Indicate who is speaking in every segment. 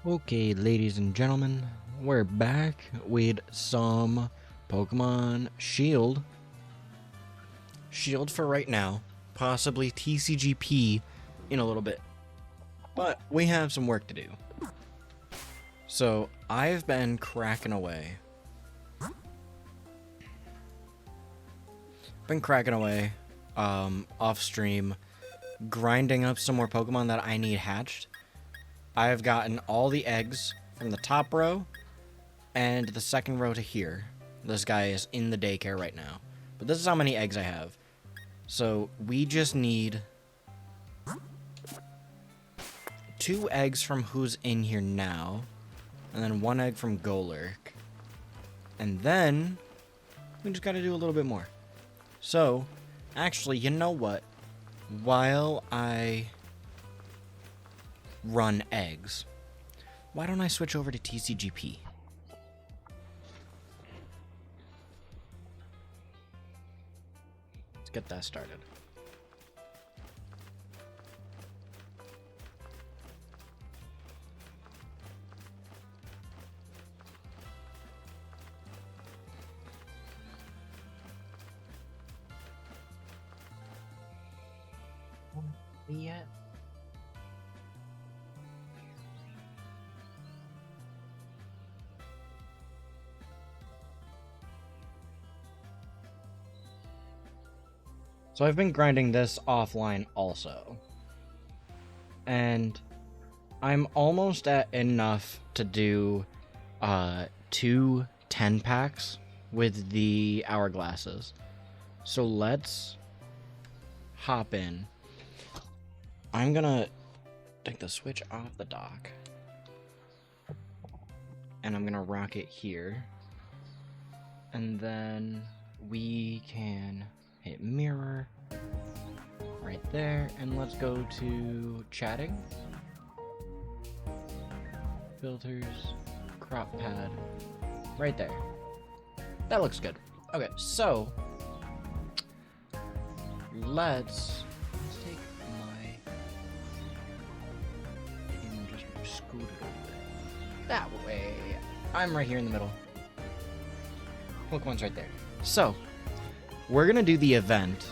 Speaker 1: Okay, ladies and gentlemen, we're back with some Pokemon Shield. Shield for right now, possibly TCGP in a little bit. But we have some work to do. So, I've been cracking away. Off stream, grinding up some more Pokemon that I need hatched. I've gotten all the eggs from the top row and the second row to here. This guy is in the daycare right now. But this is how many eggs I have. So we just need 2 eggs from who's in here now. And then 1 egg from Golurk. And then we just gotta do a little bit more. So, actually, you know what? While I run eggs, why don't I switch over to TCGP? Let's get that started. Yet. So I've been grinding this offline also. And I'm almost at enough to do 2 10-packs with the hourglasses. So let's hop in. I'm gonna take the switch off the dock. And I'm gonna rock it here. And then we can hit mirror right there. And let's go to chatting. Filters, crop pad, right there. That looks good. Okay, so let's take my and just scoot it over. That way, I'm right here in the middle. Pokemon's right there. So, we're gonna do the event.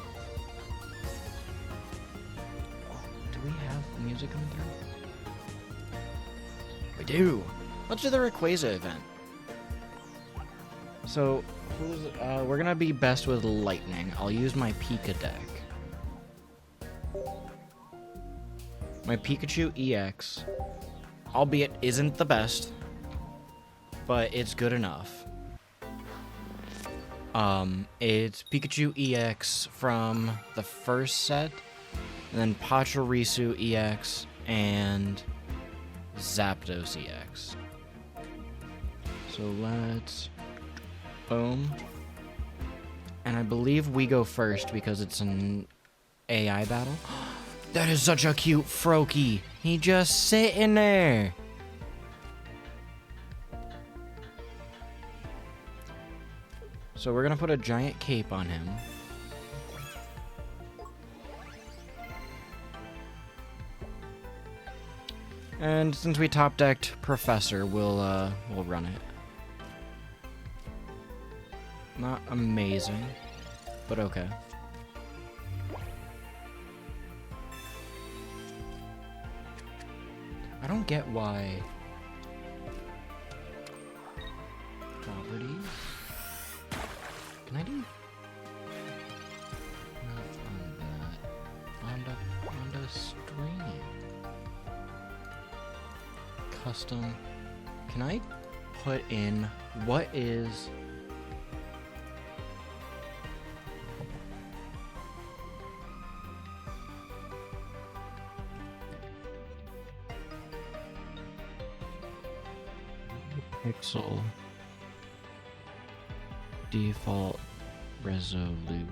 Speaker 1: Do we have music coming through? We do. Let's do the Rayquaza event. So, we're gonna be best with lightning. I'll use my Pika deck. My Pikachu EX, albeit isn't the best, but it's good enough. It's Pikachu EX from the first set, and then Pachirisu EX, and Zapdos EX. So let's... boom. And I believe we go first because it's an AI battle. That is such a cute Froakie. He just sitting there. So we're gonna put a giant cape on him. And since we top decked Professor, we'll run it. Not amazing, but okay. I don't get why properties. Can I do? Not on that. On the stream. Custom. Can I put in what is pixel default resolution?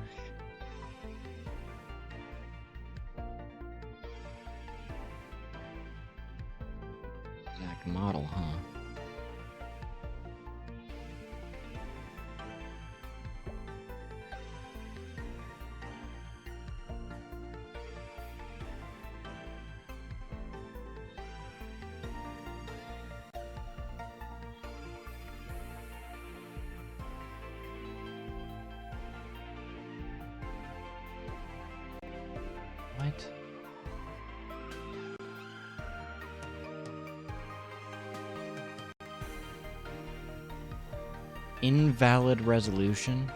Speaker 1: Exact model, huh? What? Invalid resolution?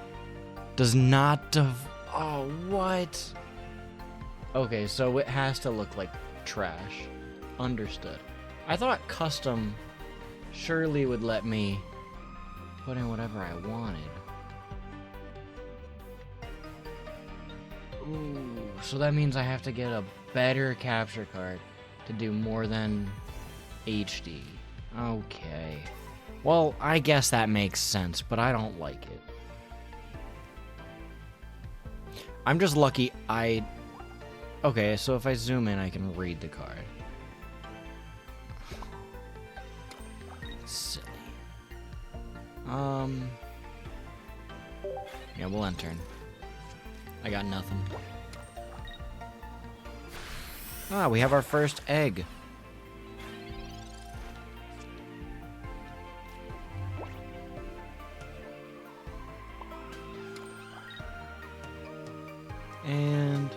Speaker 1: Does not oh, what? Okay, so it has to look like trash. Understood. I thought custom surely would let me put in whatever I wanted. Ooh, so that means I have to get a better capture card to do more than HD. Okay. Well, I guess that makes sense, but I don't like it. I'm just lucky I... Okay, so if I zoom in, I can read the card. Silly. Yeah, we'll end turn. I got nothing. Ah, we have our first egg. And...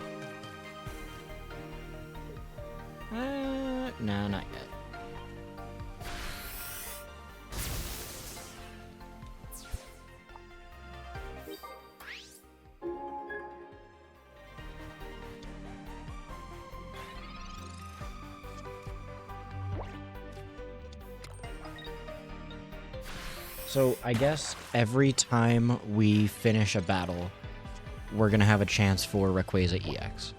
Speaker 1: no, not yet. So, I guess every time we finish a battle, we're gonna have a chance for Rayquaza EX.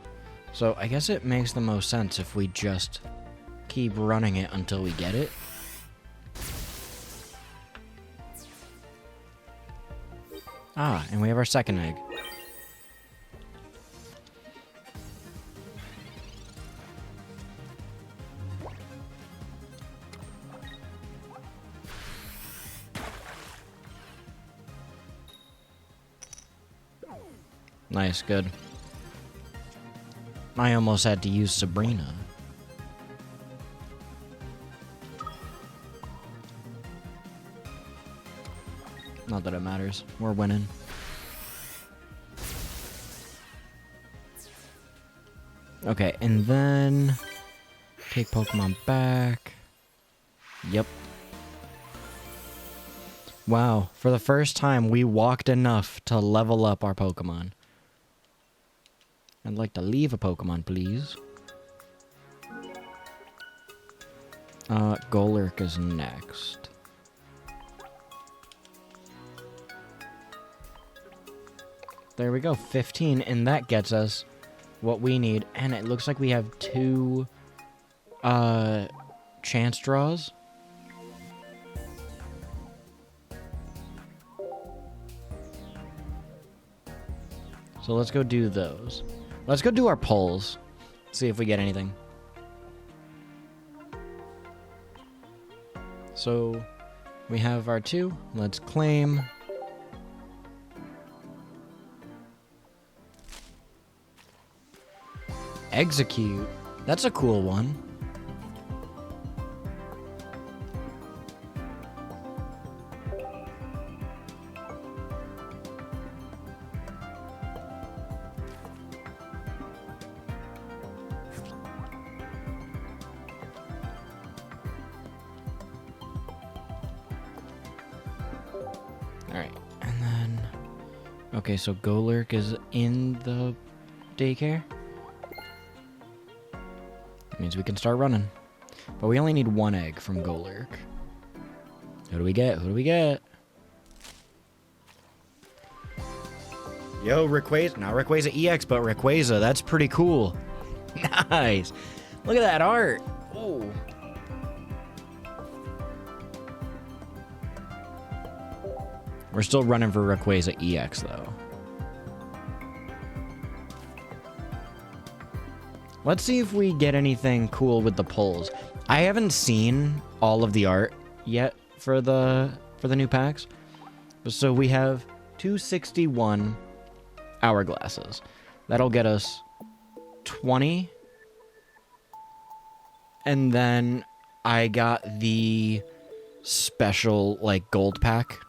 Speaker 1: So, I guess it makes the most sense if we just keep running it until we get it. Ah, and we have our second egg. Nice, good. I almost had to use Sabrina. Not that it matters. We're winning. Okay, and then... take Pokemon back. Yep. Wow, for the first time, we walked enough to level up our Pokemon. I'd like to leave a Pokemon, please. Golurk is next. There we go, 15, and that gets us what we need. And it looks like we have 2 chance draws. So let's go do those. Let's go do our polls. See if we get anything. So we have our 2. Let's claim. Execute. That's a cool one. Alright, and then... okay, so Golurk is in the daycare. That means we can start running. But we only need 1 egg from Golurk. Who do we get? Who do we get? Yo, Rayquaza. Not Rayquaza EX, but Rayquaza. That's pretty cool. Nice. Look at that art. Ooh. We're still running for Rayquaza EX, though. Let's see if we get anything cool with the polls. I haven't seen all of the art yet for the new packs. So we have 261 hourglasses. That'll get us 20. And then I got the special like gold pack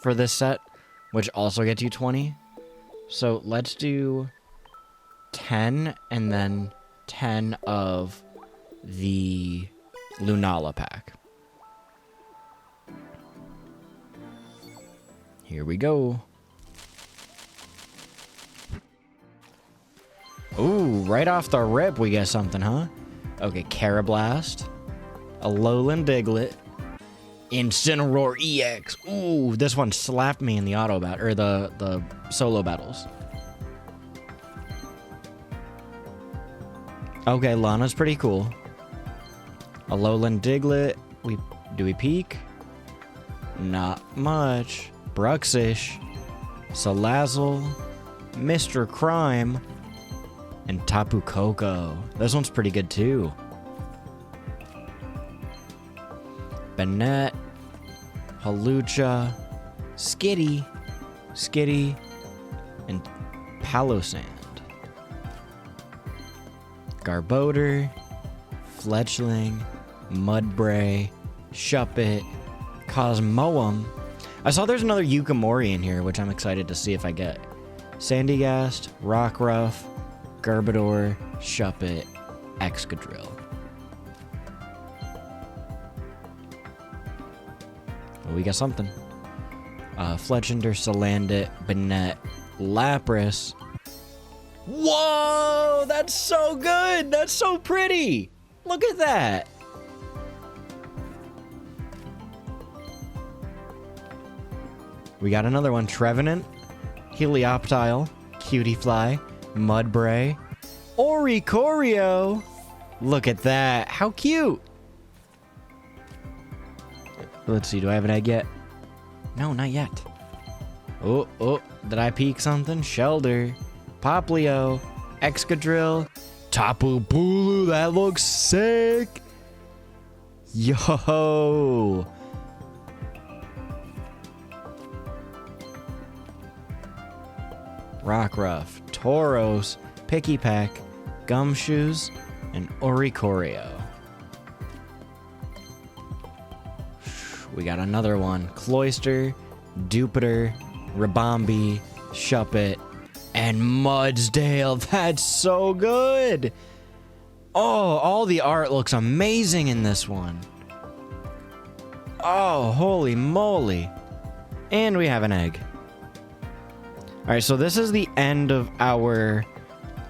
Speaker 1: for this set, which also gets you 20. So let's do 10 and then 10 of the Lunala pack. Here we go. Ooh, right off the rip, we get something, huh? Okay, Carablast, Alolan Diglett, Incineroar EX. Ooh, this one slapped me in the auto battle, or the solo battles. Okay, Lana's pretty cool. Alolan Diglett. Do we peek? Not much. Bruxish, Salazzle, Mr. Crime, and Tapu Koko. This one's pretty good too. Banette, Halucha, Skitty, and Palossand. Garbodor, Fletchling, Mudbray, Shuppet, Cosmoem. I saw there's another Yukimori in here, which I'm excited to see if I get. Sandygast, Rockruff, Garbodor, Shuppet, Excadrill. Well, we got something. Fletchinder, Salandit, Banette, Lapras. Whoa! That's so good! That's so pretty! Look at that! We got another one. Trevenant, Helioptile, Cutiefly, Mudbray, Oricorio. Look at that. How cute. Let's see. Do I have an egg yet? No, not yet. Oh. Did I peek something? Shelder, Poplio, Excadrill, Tapu Bulu. That looks sick. Yo. Rockruff, Tauros, Pikipek, Gumshoes, and Oricorio. We got another one. Cloyster, Dupiter, Ribombee, Shuppet, and Mudsdale. That's so good! Oh, all the art looks amazing in this one. Oh, holy moly. And we have an egg. Alright, so this is the end of our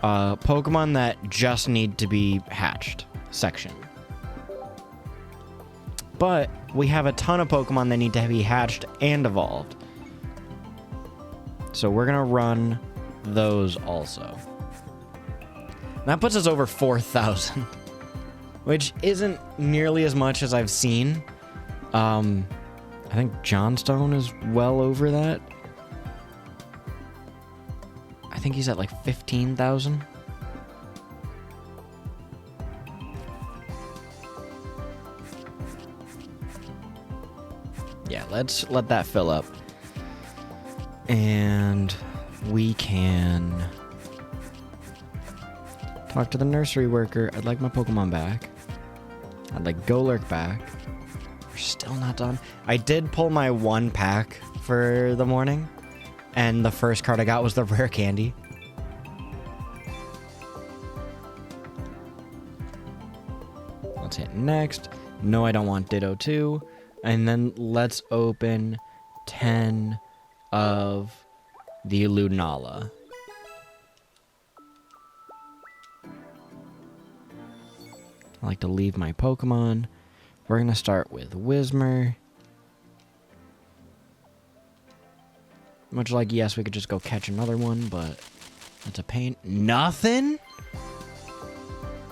Speaker 1: Pokemon that just need to be hatched section. But we have a ton of Pokemon that need to be hatched and evolved. So we're going to run those also. That puts us over 4,000, which isn't nearly as much as I've seen. I think Johnstone is well over that. I think he's at like 15,000. Yeah, let's let that fill up. And we can talk to the nursery worker. I'd like my Pokemon back. I'd like Golurk back. We're still not done. I did pull my one pack for the morning, and the first card I got was the rare candy. Let's hit next. No, I don't want Ditto 2. And then let's open 10 of the Lunala. I like to leave my Pokemon. We're going to start with Whismur. Much like, yes, we could just go catch another one, but that's a pain. Nothing?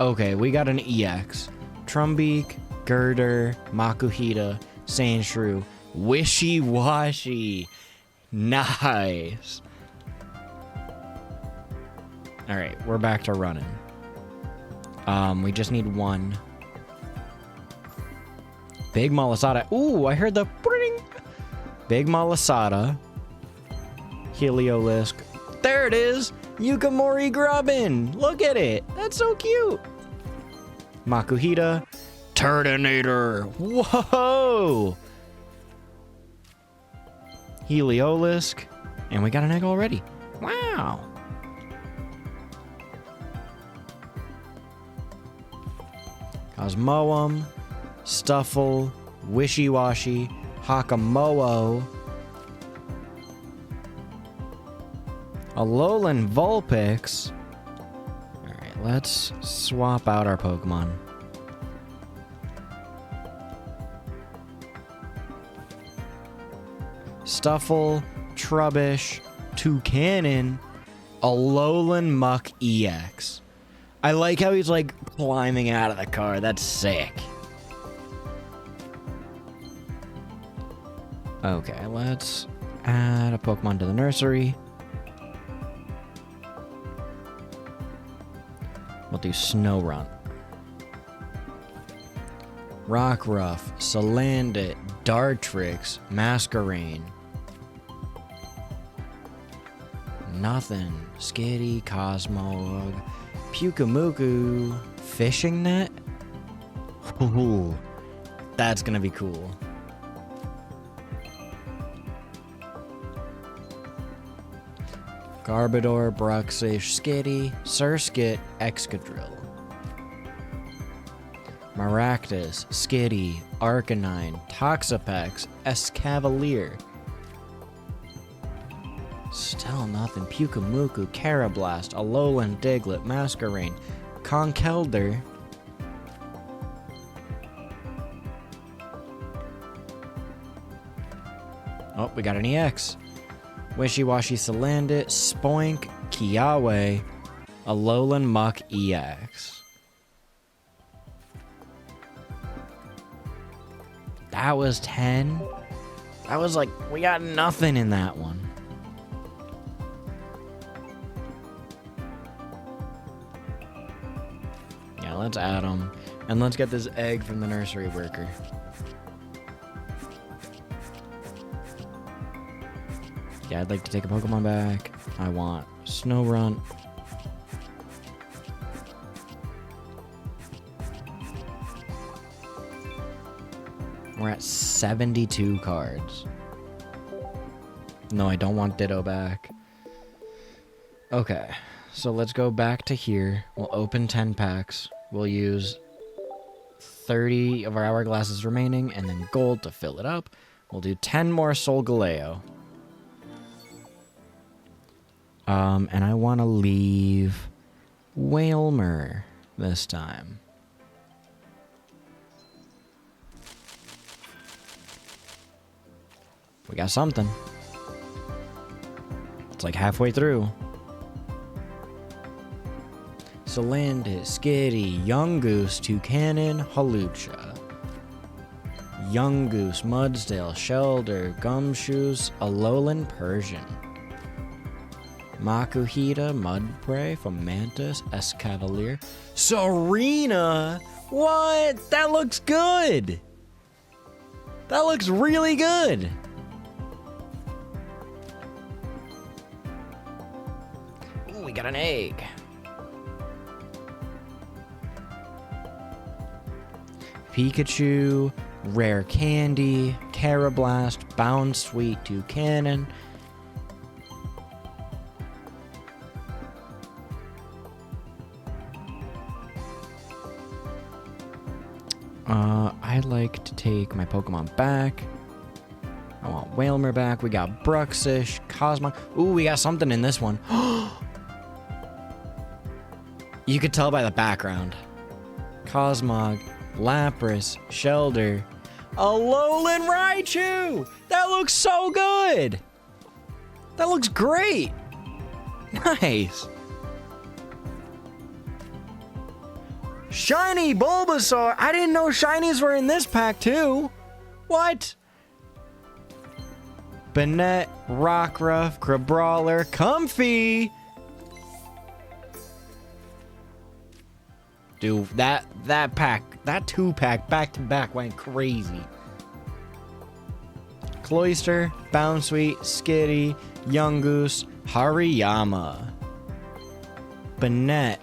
Speaker 1: Okay, we got an EX. Trumbeak, Girder, Makuhita, Sandshrew, Wishy-Washy. Nice. Alright, we're back to running. We just need one. Big Malasada. Ooh, I heard the bring. Big Malasada. Heliolisk. There it is! Yukimori Grubbin! Look at it! That's so cute! Makuhita. Turtonator! Whoa! Heliolisk. And we got an egg already. Wow! Cosmoem, Stuffle, Wishy-Washy, Hakamoa, Alolan Vulpix. Alright, let's swap out our Pokemon. Stuffle, Trubbish, Toucannon, Alolan Muck EX. I like how he's like climbing out of the car. That's sick. Okay, let's add a Pokemon to the nursery. We'll do Snorunt. Rockruff, Salandit, Dartrix, Masquerain. Nothing. Skitty, Cosmog, Pyukumuku, Fishing Net? Ooh, that's gonna be cool. Garbodor, Bruxish, Skitty, Surskit, Excadrill. Maractus, Skitty, Arcanine, Toxapex, Escavalier. Still nothing. Pyukumuku, Carablast, Alolan Diglett, Masquerain, Conkeldurr. Oh, we got an EX. Wishy-Washy, Salandit, Spoink, Kiawe, Alolan Muck EX. That was 10. That was like, we got nothing in that one. Yeah, let's add them. And let's get this egg from the nursery worker. Yeah, I'd like to take a Pokemon back. I want Snorunt. We're at 72 cards. No, I don't want Ditto back. Okay, so let's go back to here. We'll open 10 packs. We'll use 30 of our hourglasses remaining and then gold to fill it up. We'll do 10 more Solgaleo. And I want to leave Wailmer this time. We got something. It's like halfway through. Salandit, Skitty, Yungoos, Toucannon, Hawlucha. Yungoos, Mudsdale, Shelder, Gumshoos, Alolan Persian. Makuhita, Mudspray, Fomantis, Escavalier. Serena! What? That looks good! That looks really good! Ooh, we got an egg. Pikachu, Rare Candy, Carablast, Bounsweet, Toucannon. I'd like to take my Pokemon back. I want Wailmer back. We got Bruxish, Cosmog. Ooh, we got something in this one. You could tell by the background. Cosmog, Lapras, Shelder, Alolan Raichu! That looks so good! That looks great! Nice! Shiny Bulbasaur! I didn't know shinies were in this pack too! What? Banette, Rockruff, Crabrawler, Comfey! Dude, that pack, that 2-pack back to back went crazy. Cloyster, Bounsweet, Skitty, Yungoos, Hariyama. Banette,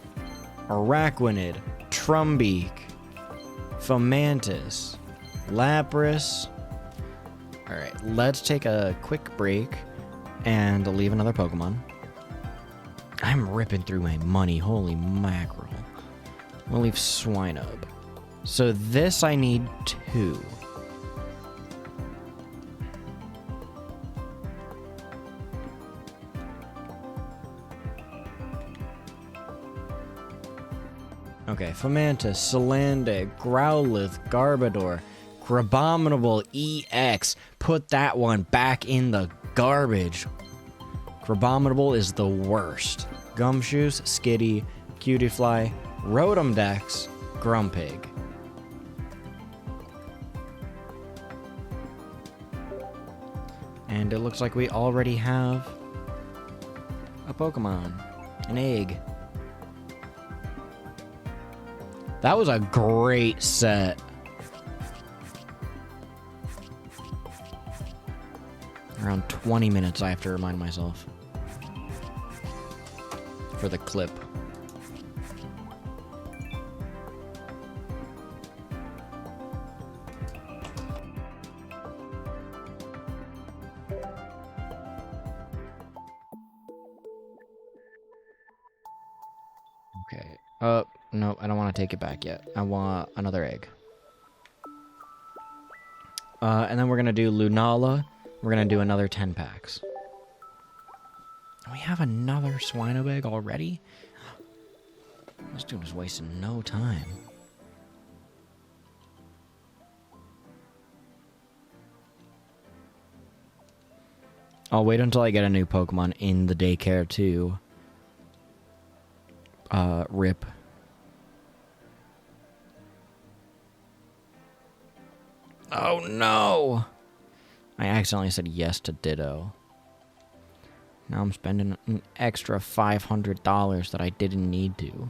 Speaker 1: Araquanid, Trumbeak, Fomantis, Lapras. Alright, let's take a quick break and leave another Pokemon. I'm ripping through my money, holy mackerel. We'll leave Swinub. So this I need 2. Okay, Fomantis, Salandit, Growlithe, Garbodor, Crabominable EX. Put that one back in the garbage. Crabominable is the worst. Gumshoos, Skitty, Cutiefly, Rotom Dex, Grumpig. And it looks like we already have a Pokemon. An egg. That was a great set. Around 20 minutes, I have to remind myself. For the clip. Okay. No, I don't want to take it back yet. I want another egg. And then we're going to do Lunala. We're going to do another 10 packs. We have another Swinub egg already? This dude is wasting no time. I'll wait until I get a new Pokemon in the daycare too. Rip. Oh no! I accidentally said yes to Ditto. Now I'm spending an extra $500 that I didn't need to.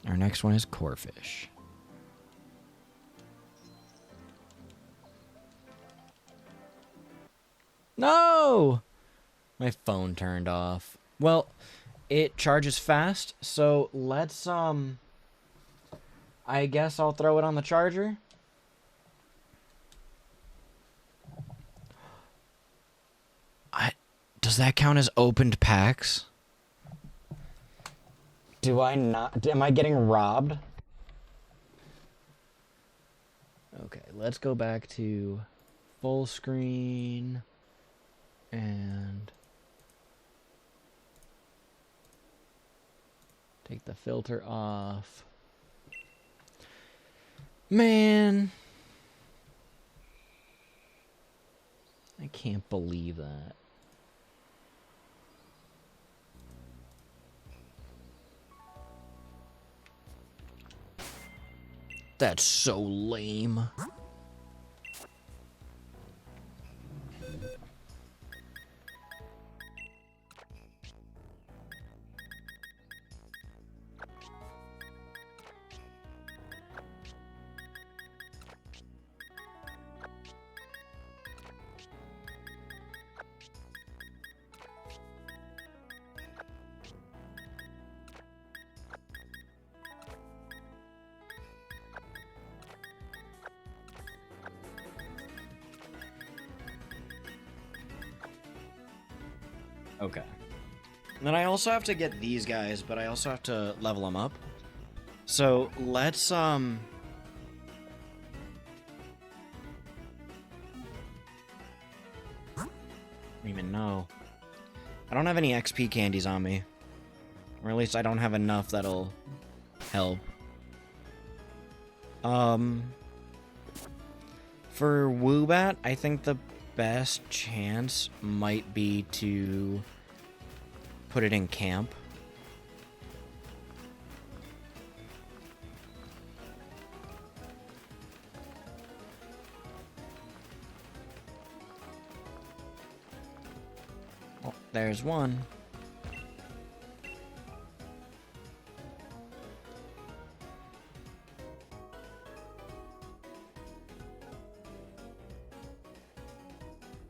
Speaker 1: Our next one is Corphish. No! My phone turned off. Well, it charges fast, so let's, I guess I'll throw it on the charger. Does that count as opened packs? Do I not? Am I getting robbed? Okay, let's go back to full screen and take the filter off. Man, I can't believe that. That's so lame. Okay. And then I also have to get these guys, but I also have to level them up. So let's, I don't even know. I don't have any XP candies on me. Or at least I don't have enough that'll help. For Woobat, I think the best chance might be to put it in camp. Oh, there's one.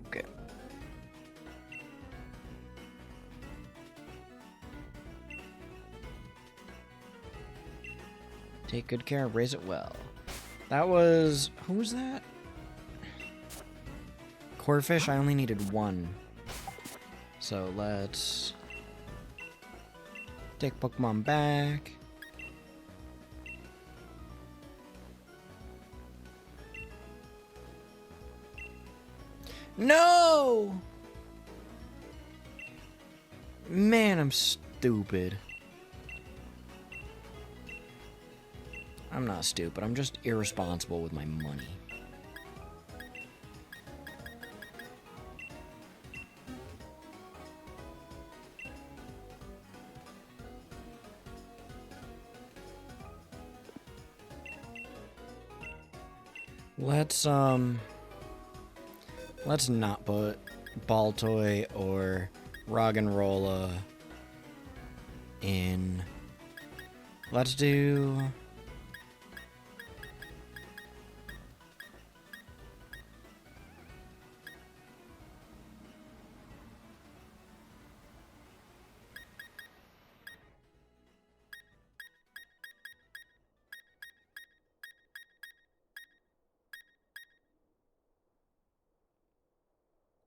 Speaker 1: Okay. Take good care, raise it well. That was... who was that? Corphish, I only needed one. So let's... take Pokemon back. No! Man, I'm stupid. I'm not stupid. I'm just irresponsible with my money. Let's not put Baltoy or Roggenrola in. Let's do...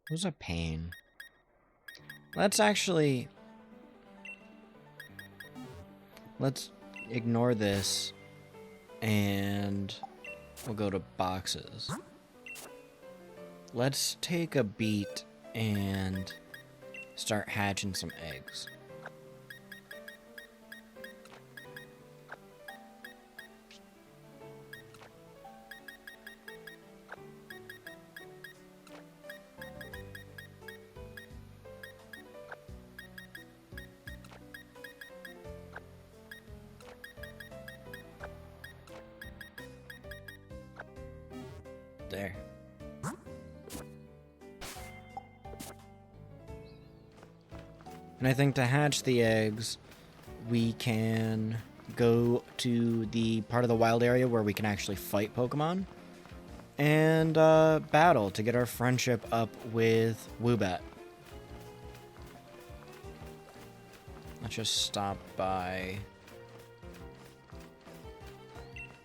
Speaker 1: Who's a pain? Let's actually... Let's ignore this, and we'll go to boxes. Let's take a beat and start hatching some eggs. There. And I think to hatch the eggs, we can go to the part of the wild area where we can actually fight Pokemon and battle to get our friendship up with Woobat. Let's just stop by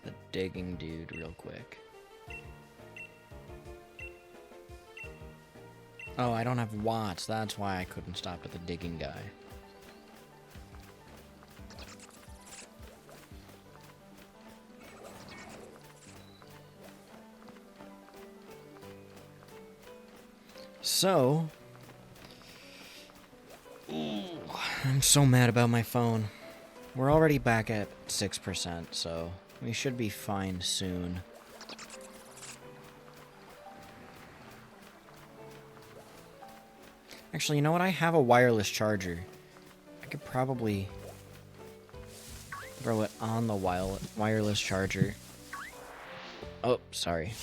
Speaker 1: the digging dude real quick. Oh, I don't have watts. That's why I couldn't stop at the digging guy. So... Ooh, I'm so mad about my phone. We're already back at 6%, so we should be fine soon. Actually, you know what? I have a wireless charger. I could probably throw it on the wireless charger. Oh, sorry.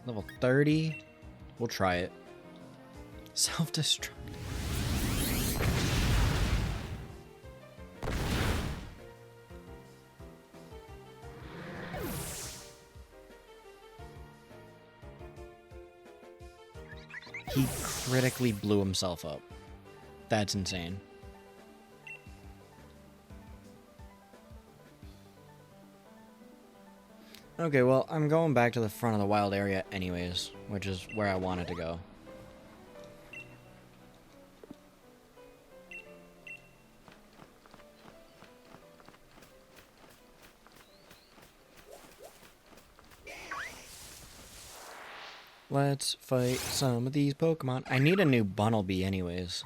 Speaker 1: Level 30. We'll try it. Self-destruct. He critically blew himself up. That's insane. Okay, well, I'm going back to the front of the wild area anyways, which is where I wanted to go. Let's fight some of these Pokemon. I need a new Bunnelby anyways.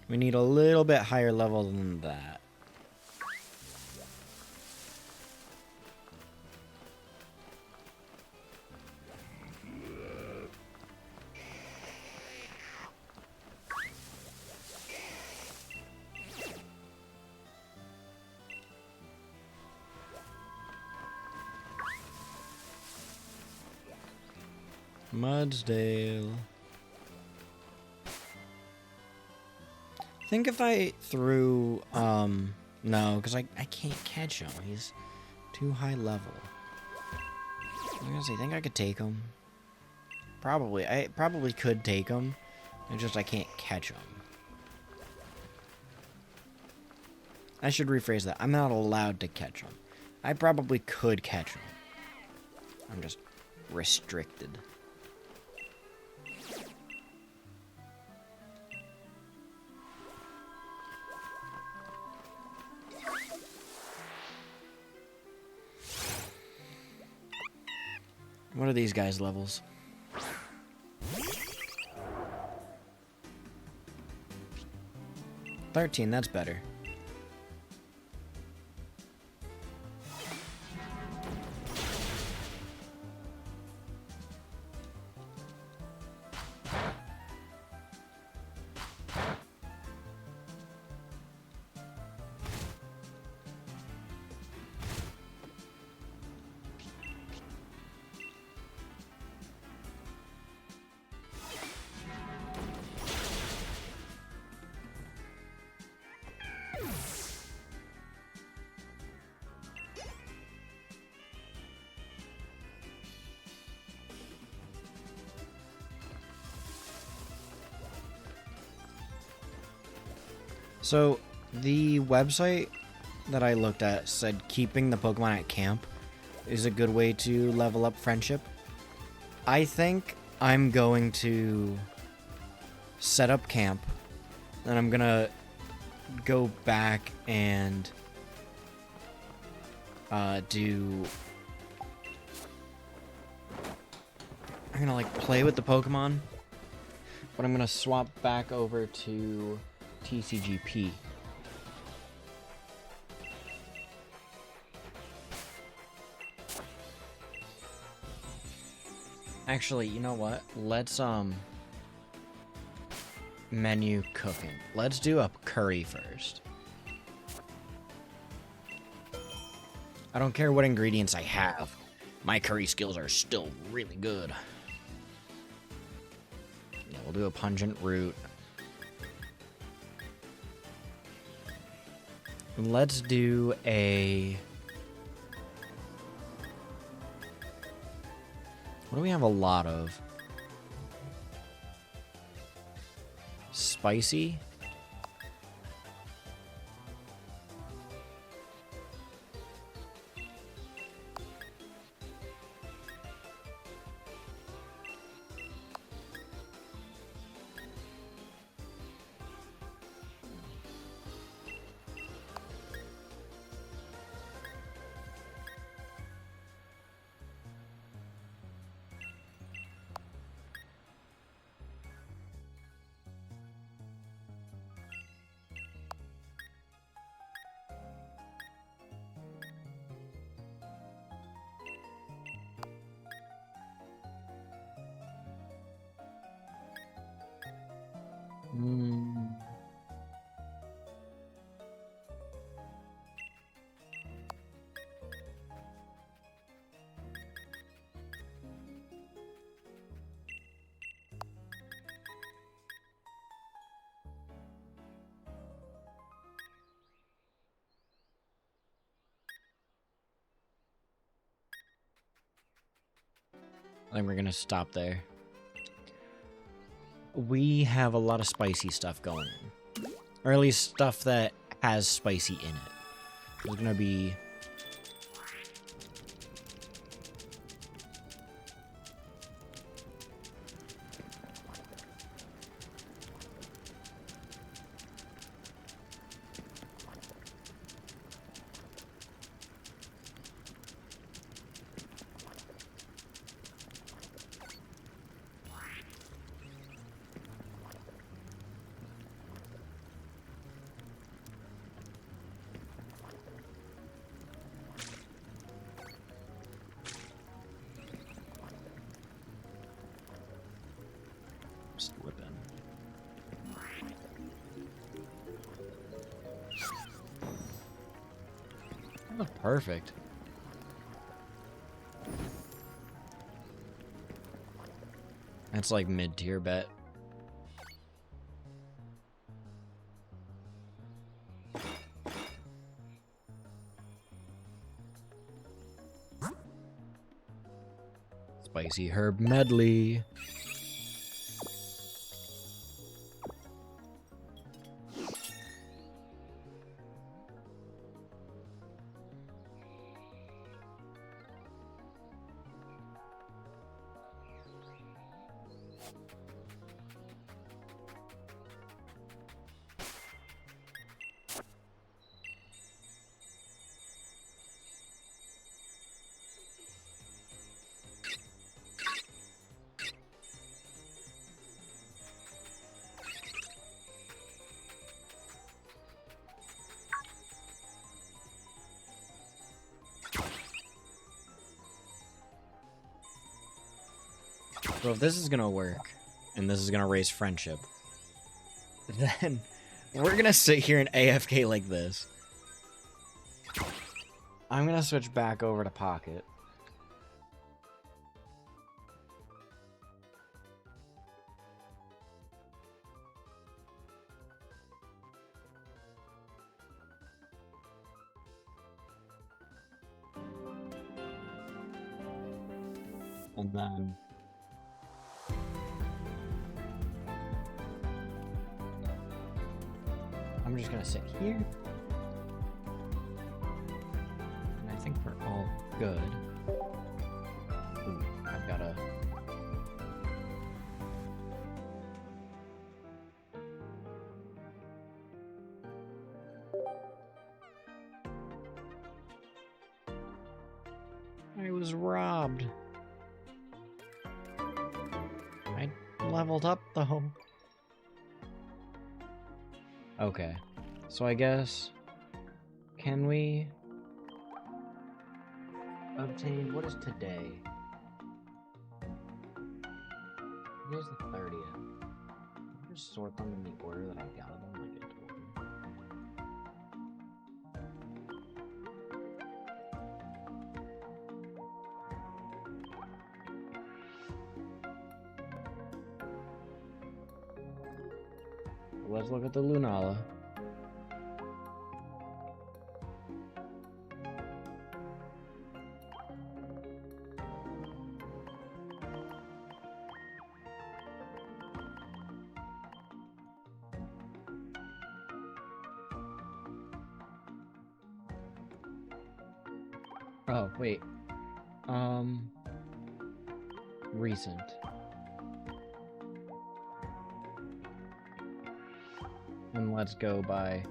Speaker 1: We need a little bit higher level than that. Mudsdale. I think if I threw, no, because I can't catch him. He's too high level. I'm gonna say, I think I could take him. Probably. I probably could take him. It's just I can't catch him. I should rephrase that. I'm not allowed to catch him. I probably could catch him. I'm just restricted. What are these guys' levels? 13, that's better. So, the website that I looked at said keeping the Pokemon at camp is a good way to level up friendship. I think I'm going to set up camp, then I'm gonna go back and I'm gonna like play with the Pokemon, but I'm gonna swap back over to TCGP. Actually, you know what? Let's menu cooking. Let's do a curry first. I don't care what ingredients I have. My curry skills are still really good. Yeah, we'll do a pungent root. Let's do a... What do we have a lot of? Spicy? I think we're gonna stop there. We have a lot of spicy stuff going on. Or at least stuff that has spicy in it. There's gonna be... Just whip in. Oh, perfect. That's like mid-tier bet. Spicy herb medley. So if this is gonna work, and this is gonna raise friendship, then we're gonna sit here and AFK like this. I'm gonna switch back over to Pocket. And then I'm just gonna sit here. And I think we're all good. Ooh, I've gotta... I was robbed. I leveled up though. Okay, so I guess, can we obtain, what is today? Today's the 30th. I'll just sort them in the order that I got them, like I told you. Let's look at the Lunala. Oh, wait. Recent. And let's go by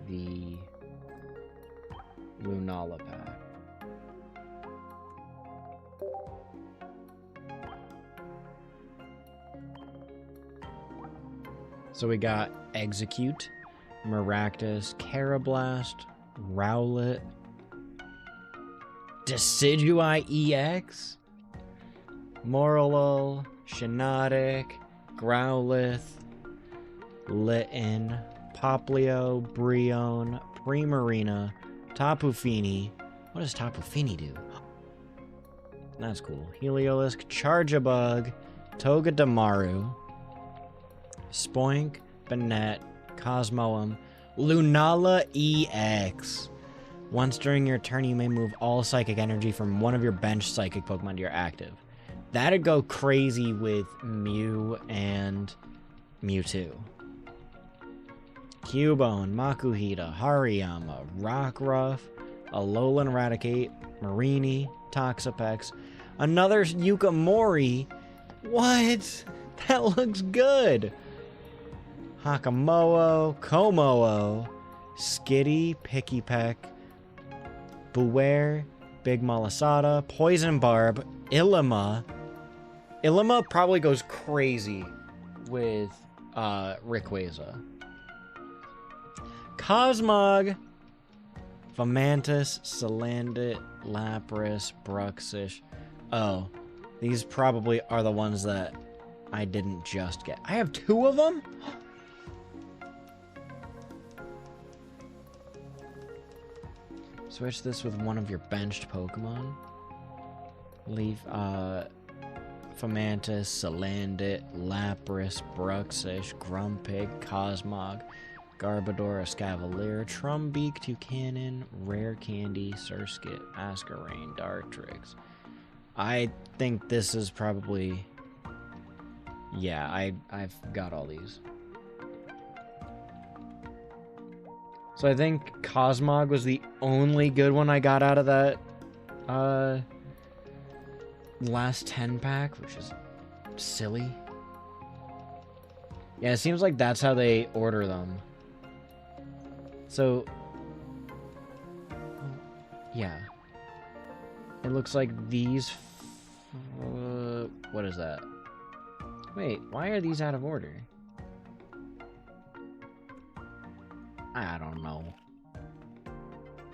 Speaker 1: the Lunala pack. So we got Execute, Maractus, Carablast, Rowlet, Decidueye EX, Morlul, Shiinotic, Growlithe, Litten, Poplio, Brionne, Primarina, Tapu Fini. What does Tapu Fini do? That's cool. Heliolisk, Charjabug, Togedemaru, Spoink, Banette, Cosmoem, Lunala EX. Once during your turn, you may move all psychic energy from one of your bench psychic Pokemon to your active. That'd go crazy with Mew and Mewtwo. Cubone, Makuhita, Hariyama, Rockruff, Alolan Raticate, Marini, Toxapex, another Yukamori. What? That looks good. Hakamoa, Komoo, Skitty, Pikipek, Beware, Big Malasada, Poison Barb, Ilima. Ilima probably goes crazy with Rayquaza. Cosmog, Fomantis, Salandit, Lapras, Bruxish. Oh, these probably are the ones that I didn't just get. I have 2 of them? Switch this with one of your benched Pokemon. Leave, Fomantis, Salandit, Lapras, Bruxish, Grumpig, Cosmog, Garbodor, Escavalier, Trumbeak, Toucanon, Rare Candy, Surskit, Masquerain, Dartrix. I think this is probably... Yeah, I've got all these. So I think Cosmog was the only good one I got out of that last 10 pack, which is silly. Yeah, it seems like that's how they order them. So, yeah. It looks like these... what is that? Wait, why are these out of order? I don't know.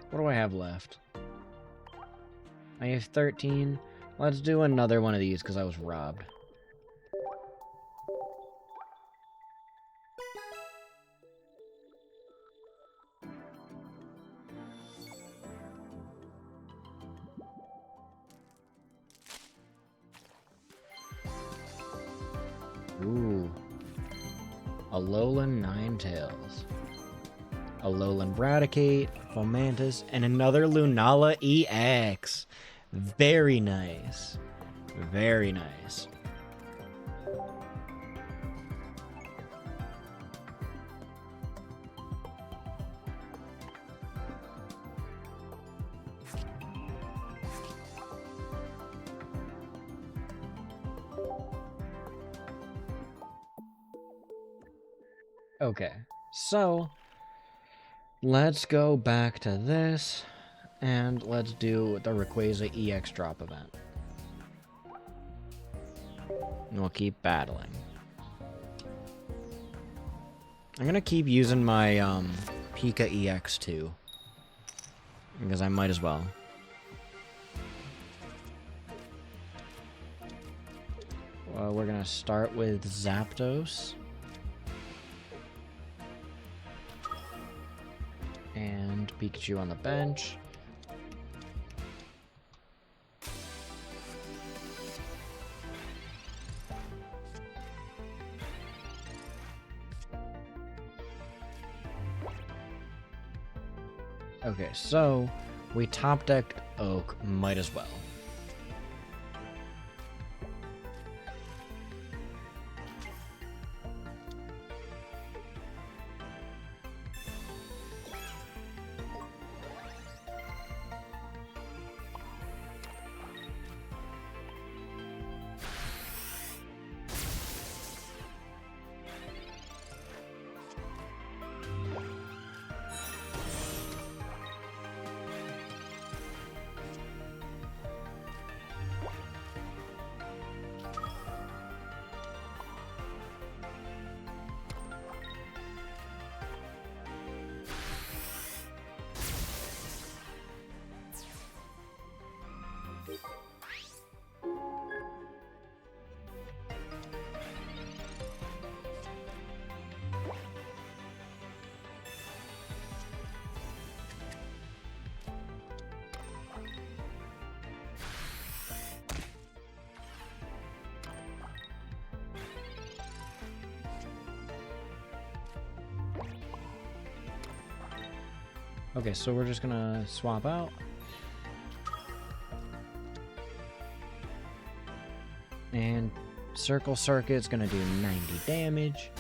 Speaker 1: What do I have left? I have 13. Let's do another one of these because I was robbed. Ooh. Alolan Ninetales. Alolan Raticate, Fomantis, and another Lunala EX. Very nice. Very nice. Okay, so let's go back to this and let's do the Rayquaza EX drop event. And we'll keep battling. I'm gonna keep using my Pika EX too, because I might as well. Well, we're gonna start with Zapdos. And Pikachu on the bench. Okay, so we top decked Oak, might as well. Okay, so we're just gonna swap out. And Circle Circuit's gonna do 90 damage.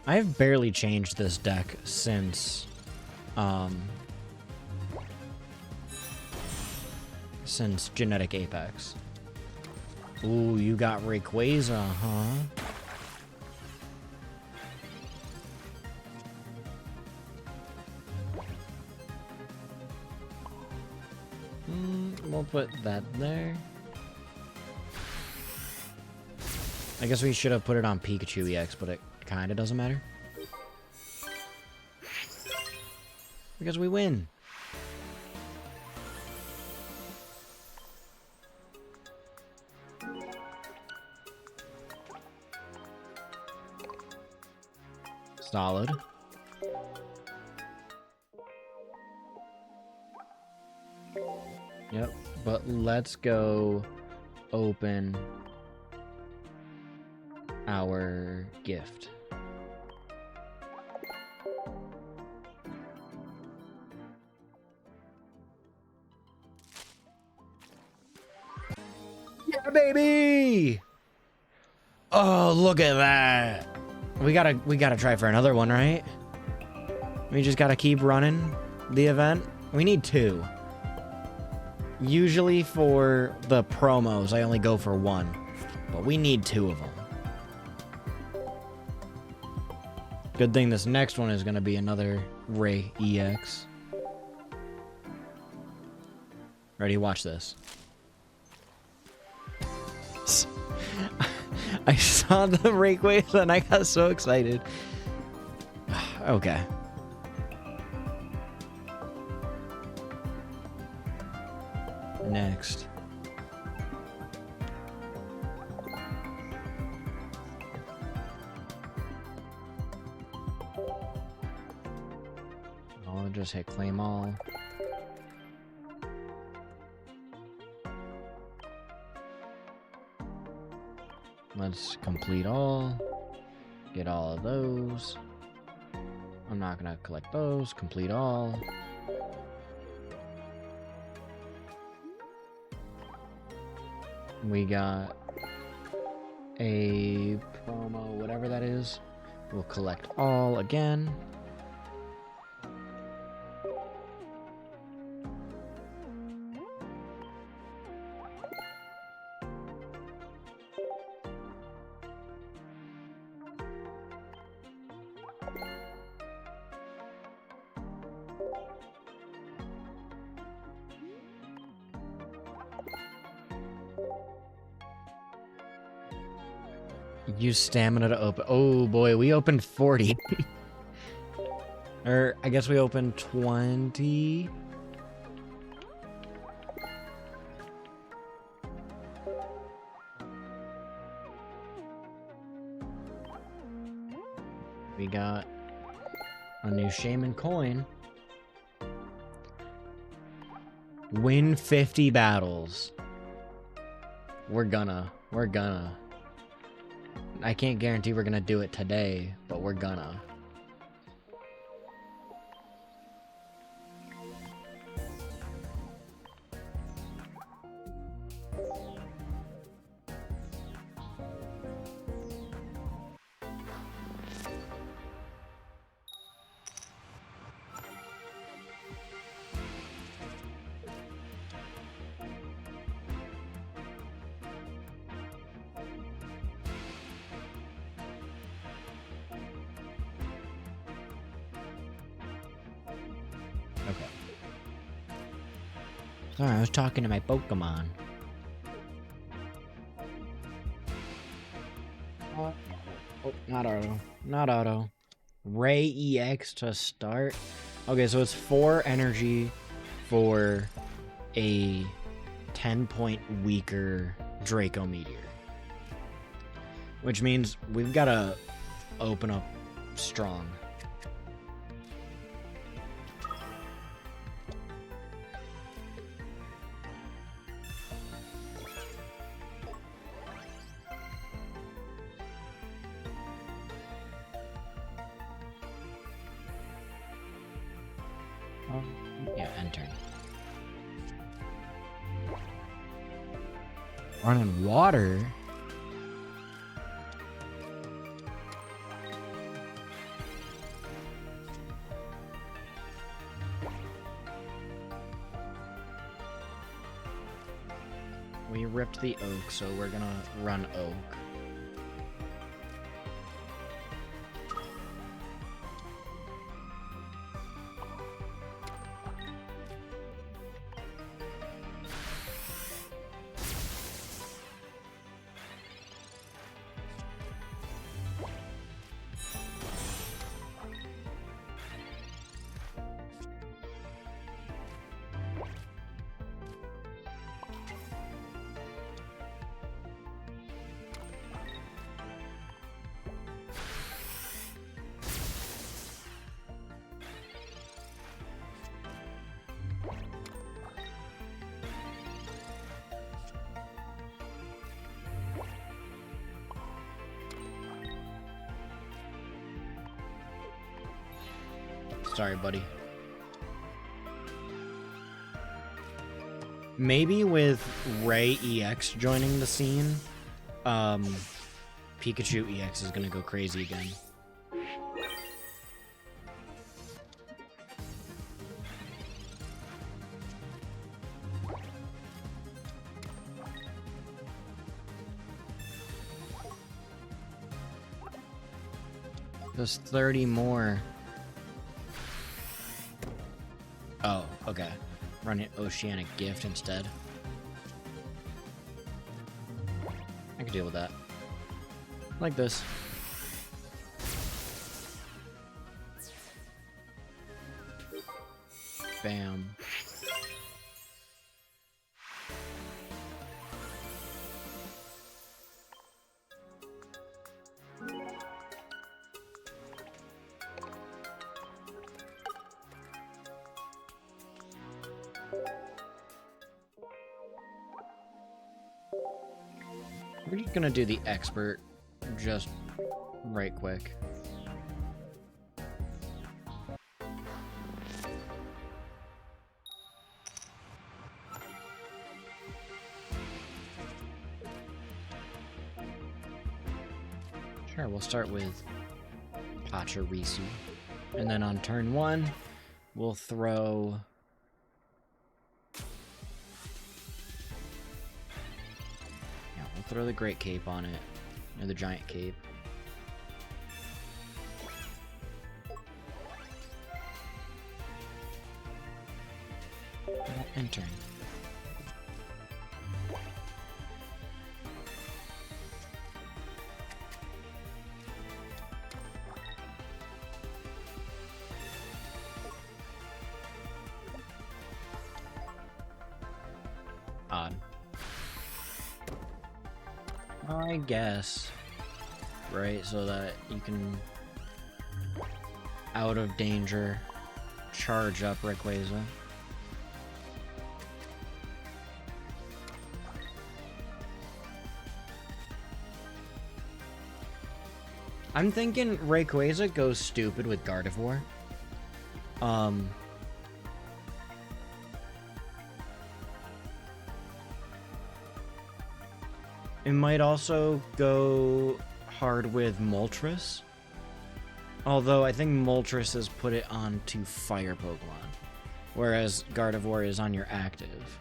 Speaker 1: I've barely changed this deck since Genetic Apex. Ooh, you got Rayquaza, huh? We'll put that there. I guess we should have put it on Pikachu EX, but it kinda doesn't matter. Because we win. Solid. Yep, but let's go open our gift. Yeah, baby! Oh, look at that. We gotta try for another one, right? We just gotta keep running the event. We need 2. Usually for the promos, I only go for 1. But we need 2 of them. Good thing this next one is gonna be another Ray EX. Ready? Watch this. I saw the rake waves and I got so excited. Okay. Next. I'll just hit claim all. Let's complete all. Get all of those. I'm not gonna collect those. Complete all. We got a promo, whatever that is. We'll collect all again. Use stamina to open. Oh boy, we opened 40. Or I guess we opened 20. We got a new Shaman coin. Win 50 battles. We're gonna. I can't guarantee we're gonna do it today, but we're gonna. Okay. Sorry, I was talking to my Pokemon. Oh, not auto. Not auto. Ray EX to start. Okay, so it's 4 energy for a 10-point weaker Draco Meteor. Which means we've got to open up strong. Yeah, enter. Running water? We ripped the oak, so we're gonna run oak. Sorry, buddy. Maybe with Ray EX joining the scene, Pikachu EX is gonna go crazy again. There's 30 more. Oh, okay. Run an Oceanic Gift instead. I can deal with that. Like this. Bam. We're just gonna do the expert just right quick. Sure, we'll start with Pachirisu. And then on turn 1, we'll throw... Throw the Great Cape on it, or the Giant Cape. And turn. Odd. I guess, right? So that you can, out of danger, charge up Rayquaza. I'm thinking Rayquaza goes stupid with Gardevoir. It might also go hard with Moltres. Although I think Moltres has put it onto Fire Pokemon, whereas Gardevoir is on your active.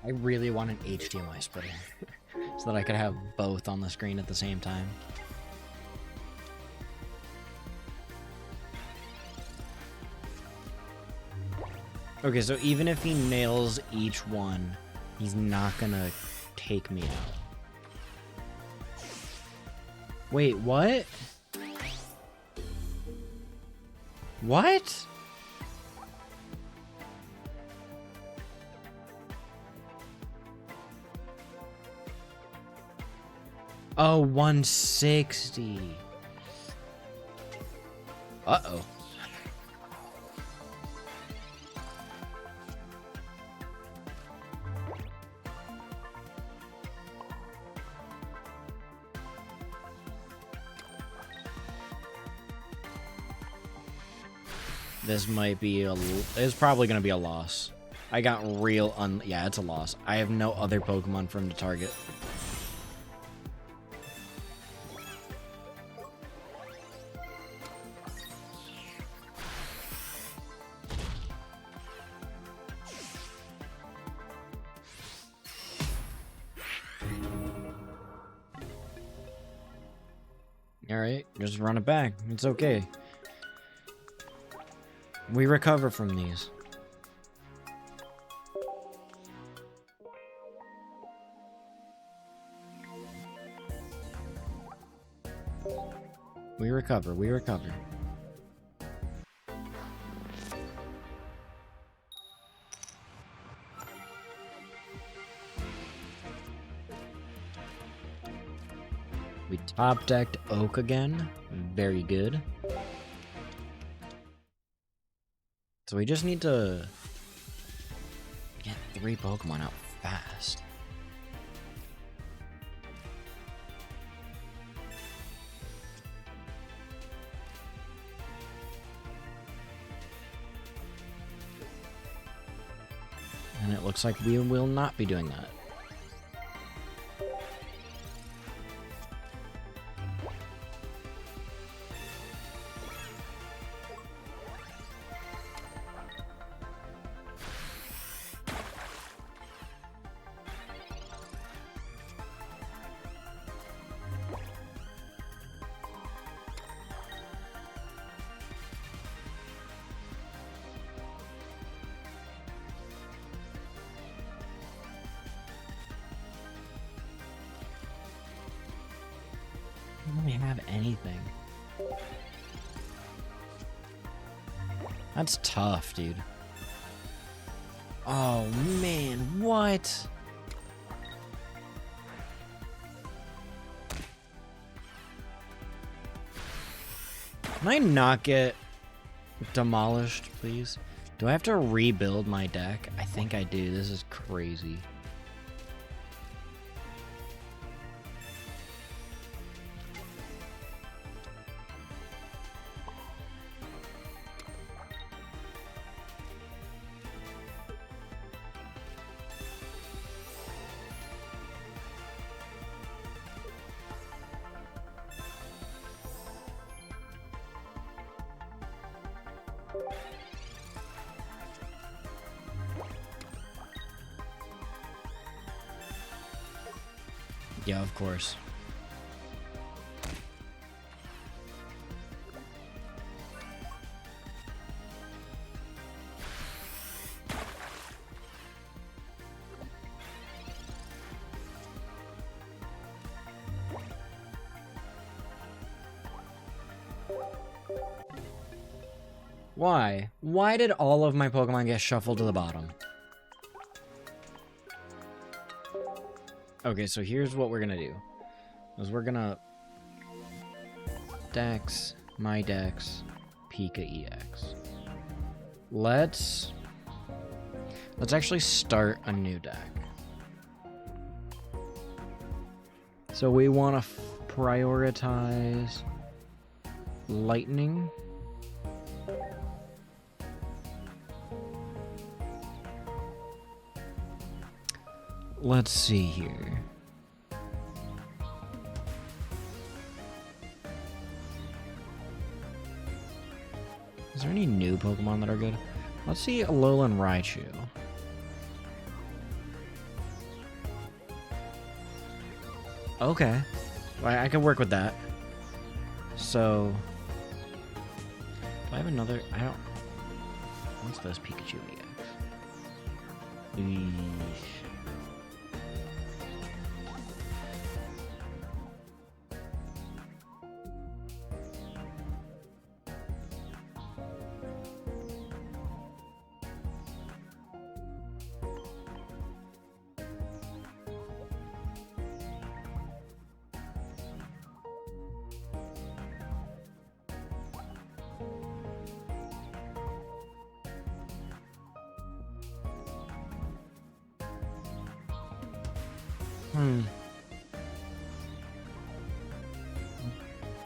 Speaker 1: I really want an HDMI splitter so that I could have both on the screen at the same time. Okay, so even if he nails each one, he's not gonna take me out. Wait, what? What? Oh, 160. Uh-oh. This might be it's probably gonna be a loss. I got real yeah, it's a loss. I have no other Pokemon for him to target. Alright, just run it back. It's okay. We recover from these. We recover, we recover. We top decked Oak again. Very good. So we just need to get 3 Pokemon out fast. And it looks like we will not be doing that. I don't really have anything. That's tough, dude. Oh man, what? Can I not get demolished, please? Do I have to rebuild my deck? I think I do. This is crazy. Yeah, of course. Why? Why did all of my Pokemon get shuffled to the bottom? Okay, so here's what we're gonna do. Is we're gonna Dex, my Dex, Pika EX. Let's actually start a new deck. So we want to prioritize Lightning. Let's see here. Is there any new Pokemon that are good? Let's see Alolan Raichu. Okay. I can work with that. So... do I have another... I don't... What's this Pikachu EX? Eesh.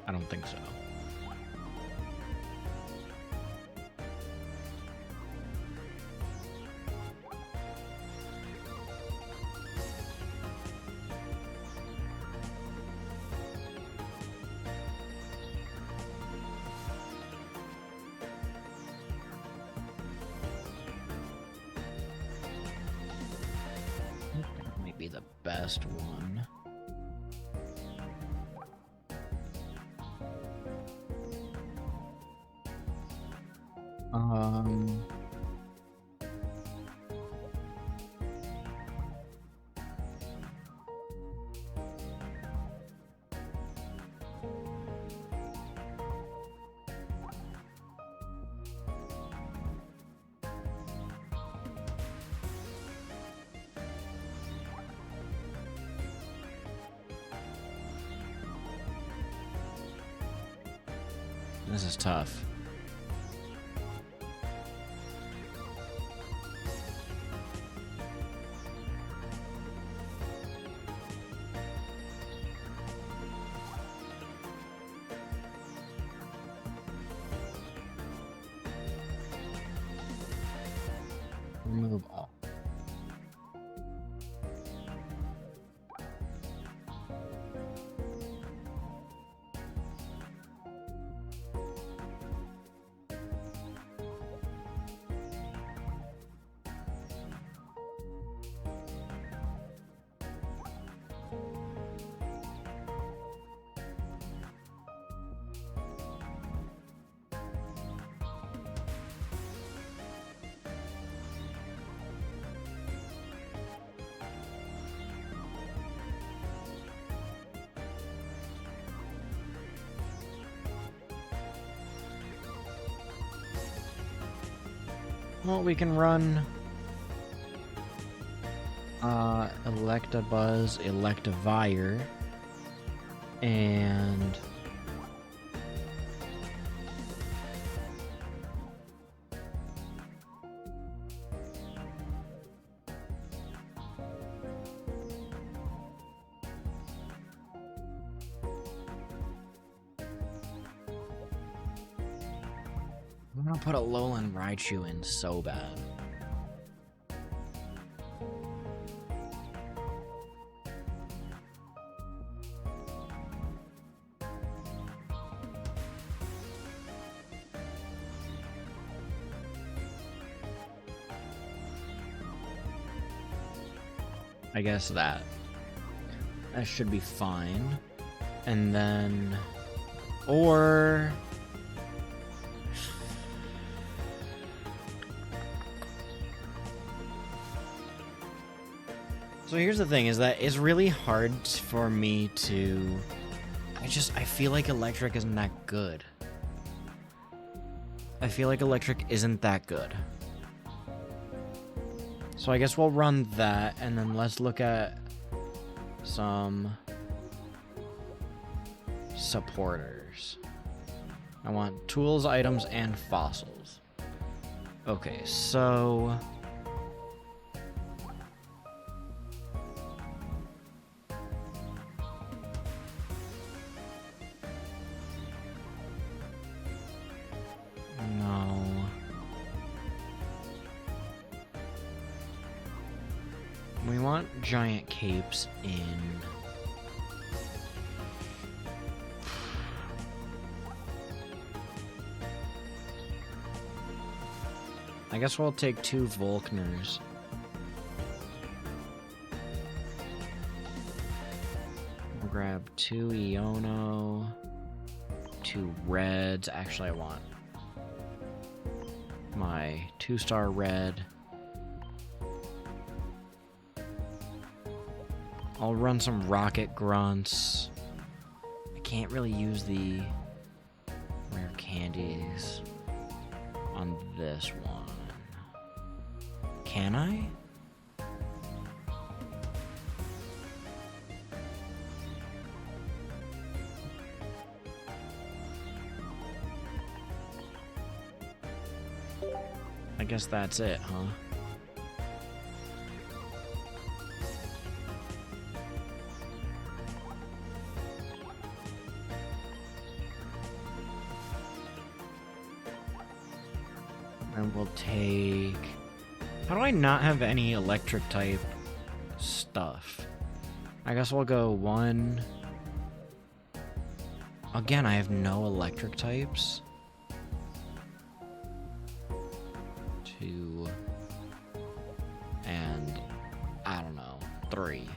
Speaker 1: I don't think so. That might be the best one. This is tough. Remove all. Well, we can run Electabuzz, Electivire, and I'm gonna put a Alolan Raichu in so bad. I guess that should be fine. And then, or so here's the thing, is that it's really hard for me to, I feel like electric isn't that good. I feel like electric isn't that good. So I guess we'll run that, and then let's look at some supporters. I want tools, items, and fossils. Okay, so no. We want giant capes in. I guess we'll take 2 Volkners. We'll grab 2 Iono, 2 Reds. Actually, I want my 2-star Red. I'll run some Rocket Grunts. I can't really use the rare candies on this one. Can I? I guess that's it, huh? And we'll take... How do I not have any electric type stuff? I guess we'll go 1. Again, I have no electric types. 2. And I don't know, 3.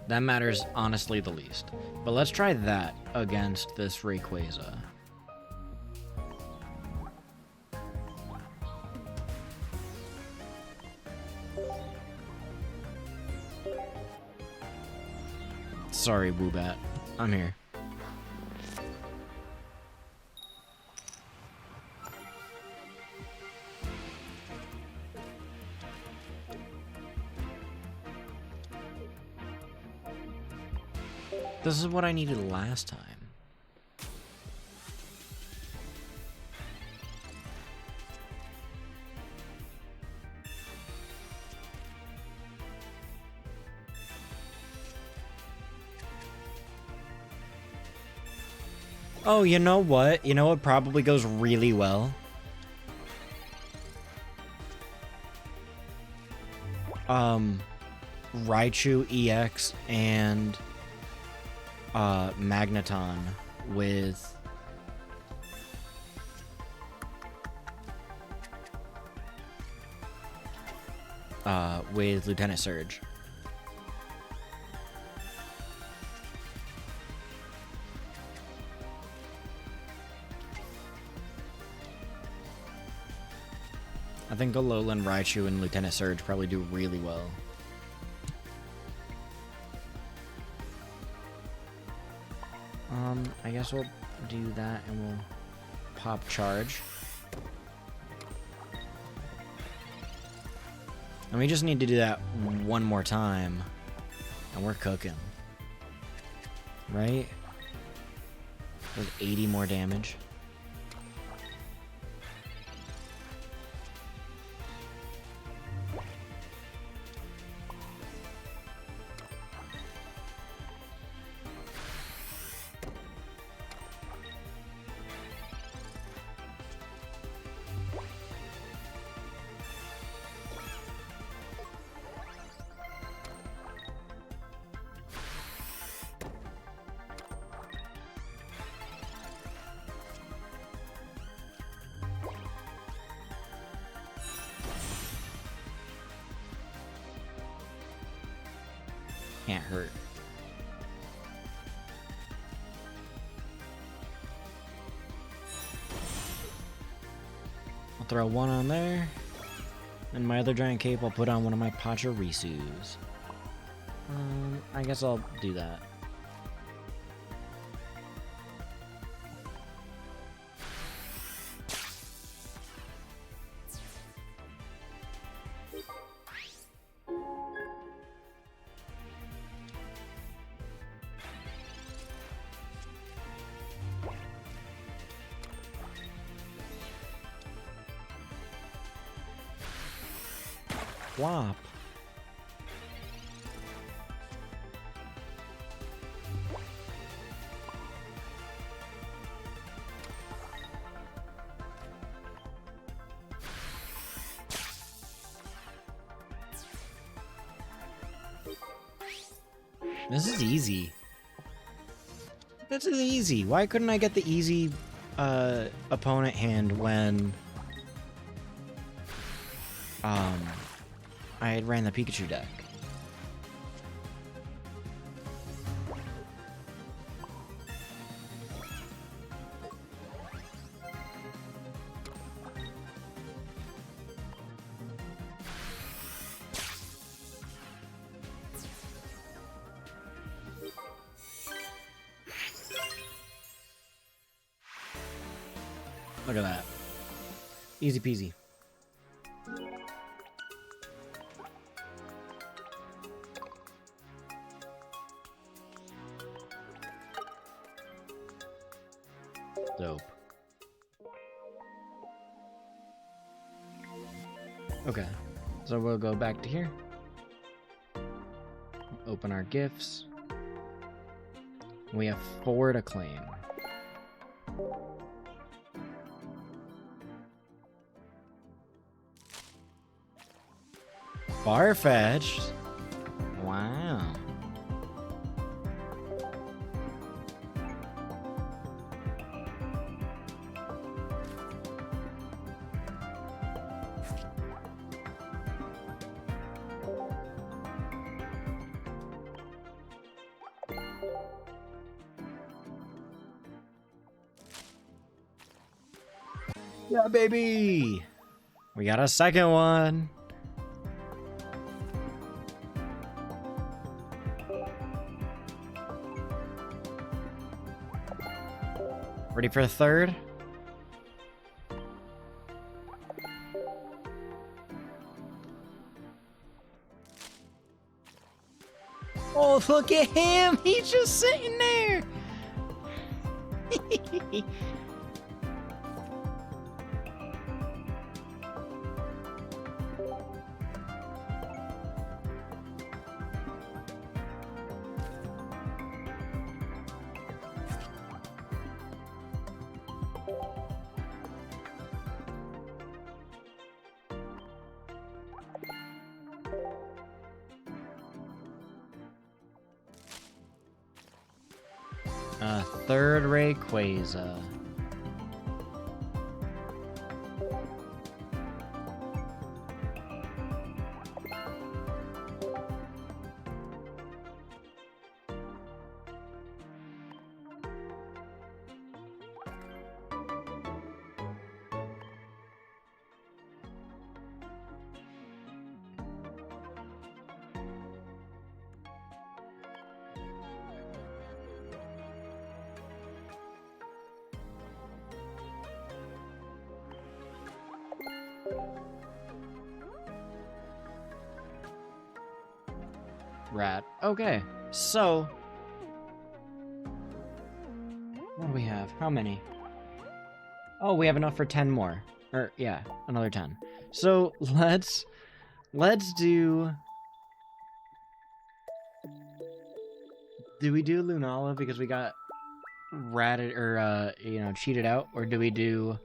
Speaker 1: That matters honestly the least. But let's try that against this Rayquaza. Sorry, Woobat. I'm here. This is what I needed last time. Oh, you know what? You know what probably goes really well? Raichu EX and Magneton with Lieutenant Surge. I think Alolan, Raichu, and Lieutenant Surge probably do really well. I guess we'll do that and we'll pop charge. And we just need to do that one more time. And we're cooking. Right? With 80 more damage. Can't hurt. I'll throw one on there. And my other giant cape, I'll put on one of my Pachirisus. I guess I'll do that. Whop. This is easy. This is easy. Why couldn't I get the easy opponent hand when I had ran the Pikachu deck? Look at that. Easy peasy. Dope. Okay, so we'll go back to here. Open our gifts. We have 4 to claim. Farfetch'd? Wow. Yeah, baby! We got a second one! Ready for a third? Oh, look at him! He's just sitting there! Third Rayquaza. Rat. Okay, so what do we have? How many? Oh, we have enough for 10 more. Or yeah, another 10. So let's do. Do we do Lunala because we got ratted or cheated out, or do we do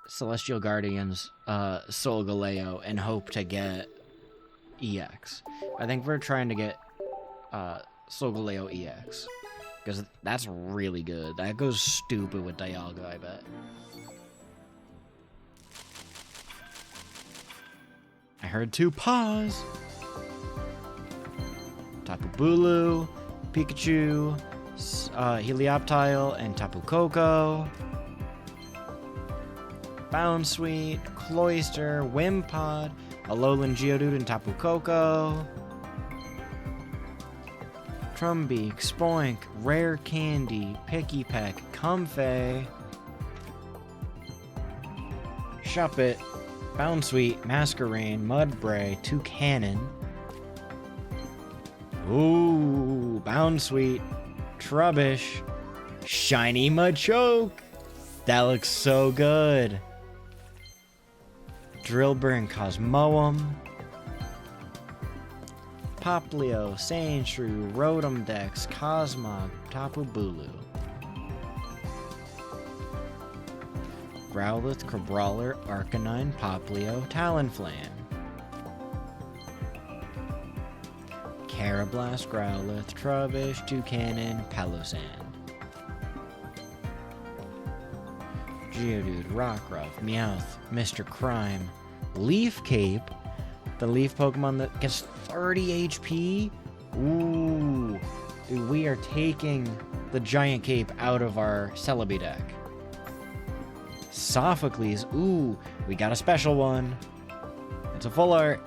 Speaker 1: Celestial Guardians, Solgaleo, and hope to get EX? I think we're trying to get Solgaleo EX because that's really good. That goes stupid with Dialga, I bet. I heard 2 paws. Tapu Bulu, Pikachu, Helioptile, and Tapu Koko. Bounsweet, Cloyster, Wimpod, Alolan Geodude, and Tapu Koko. Trumbeak, Spoink, Rare Candy, Pikipek, Comfey, Shuppet, Bounsweet, Masquerain, Mudbray, Toucannon. Ooh, Bounsweet, Trubbish, Shiny Machoke. That looks so good. Drillbur and Cosmoem. Poplio, Sandshrew, Rotom Dex, Cosmog, Tapu Bulu. Growlithe, Crabrawler, Arcanine, Poplio, Talonflame. Carablast, Growlithe, Trubbish, Toucannon, Palossand. Geodude, Rockruff, Meowth, Mr. Crime, Leaf Cape, the Leaf Pokemon that gets 30 HP. Ooh, dude, we are taking the Giant Cape out of our Celebi deck. Sophocles, ooh, we got a special one. It's a full art.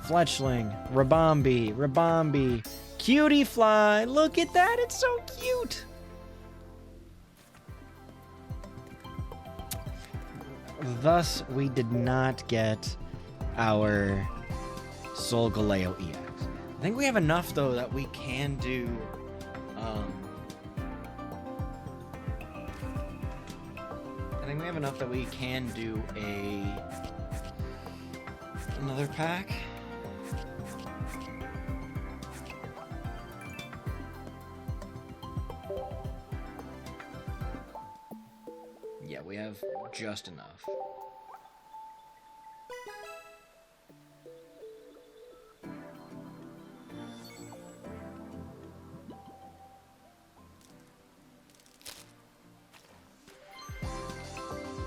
Speaker 1: Fletchling, Rabombi, Cutie Fly. Look at that, it's so cute. Thus, we did not get our Solgaleo EX. I think we have enough, though, that we can do, another pack. Yeah, we have just enough.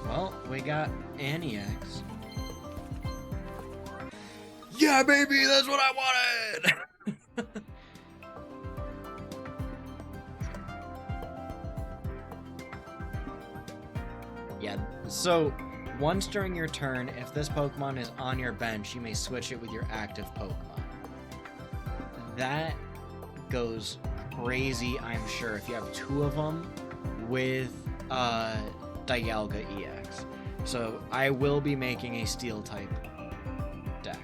Speaker 1: Well, we got an EX. Yeah, baby, that's what I wanted! Yeah, so once during your turn, if this Pokemon is on your bench, you may switch it with your active Pokemon. That goes crazy, I'm sure, if you have 2 of them with Dialga EX. So I will be making a Steel type deck.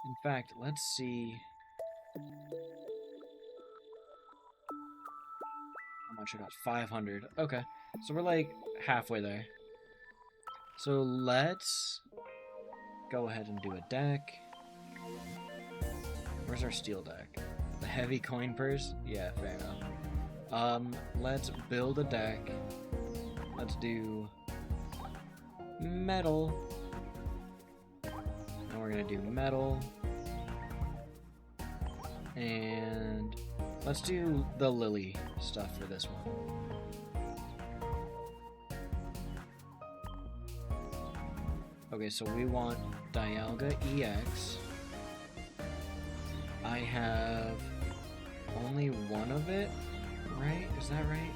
Speaker 1: In fact, let's see how much I got. 500. Okay, so we're like halfway there. So let's go ahead and do a deck. Where's our steel deck? The heavy coin purse? Yeah, fair enough. Let's build a deck. Let's do metal. And we're gonna do metal. And let's do the Lily stuff for this one. Okay, so we want Dialga EX. I have only one of it, right? Is that right?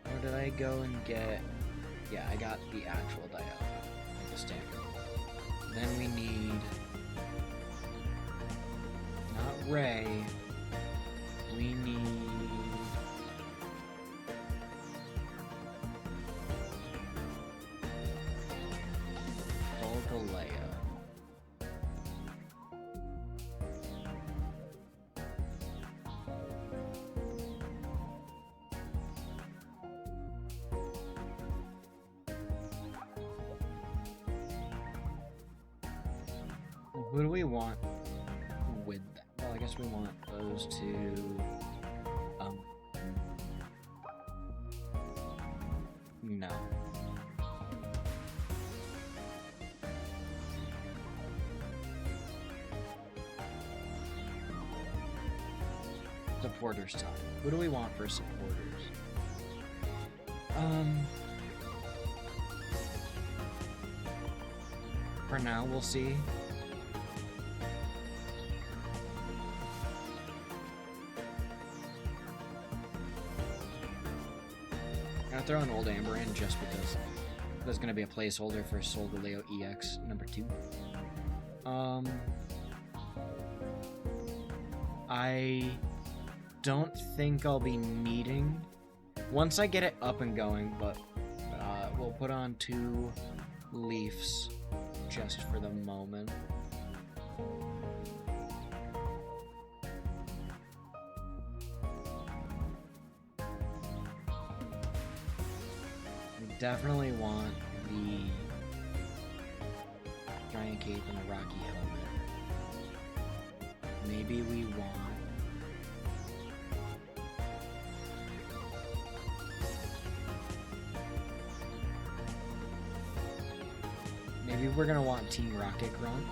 Speaker 1: Or did I go and get... Yeah, I got the actual Dialga, the standard. Then we need... Not Ray. We need... Solgaleo. Who do we want with that? Well, I guess we want those two. No. Supporters time. Who do we want for supporters? For now, we'll see. I'm gonna throw an old Amber in just because there's gonna be a placeholder for Solgaleo EX number 2. I don't think I'll be needing once I get it up and going, but we'll put on 2 Leafs just for the moment. We definitely want the Giant Cape and the Rocky Helmet. Maybe we want... Maybe we're gonna want Team Rocket Grunt.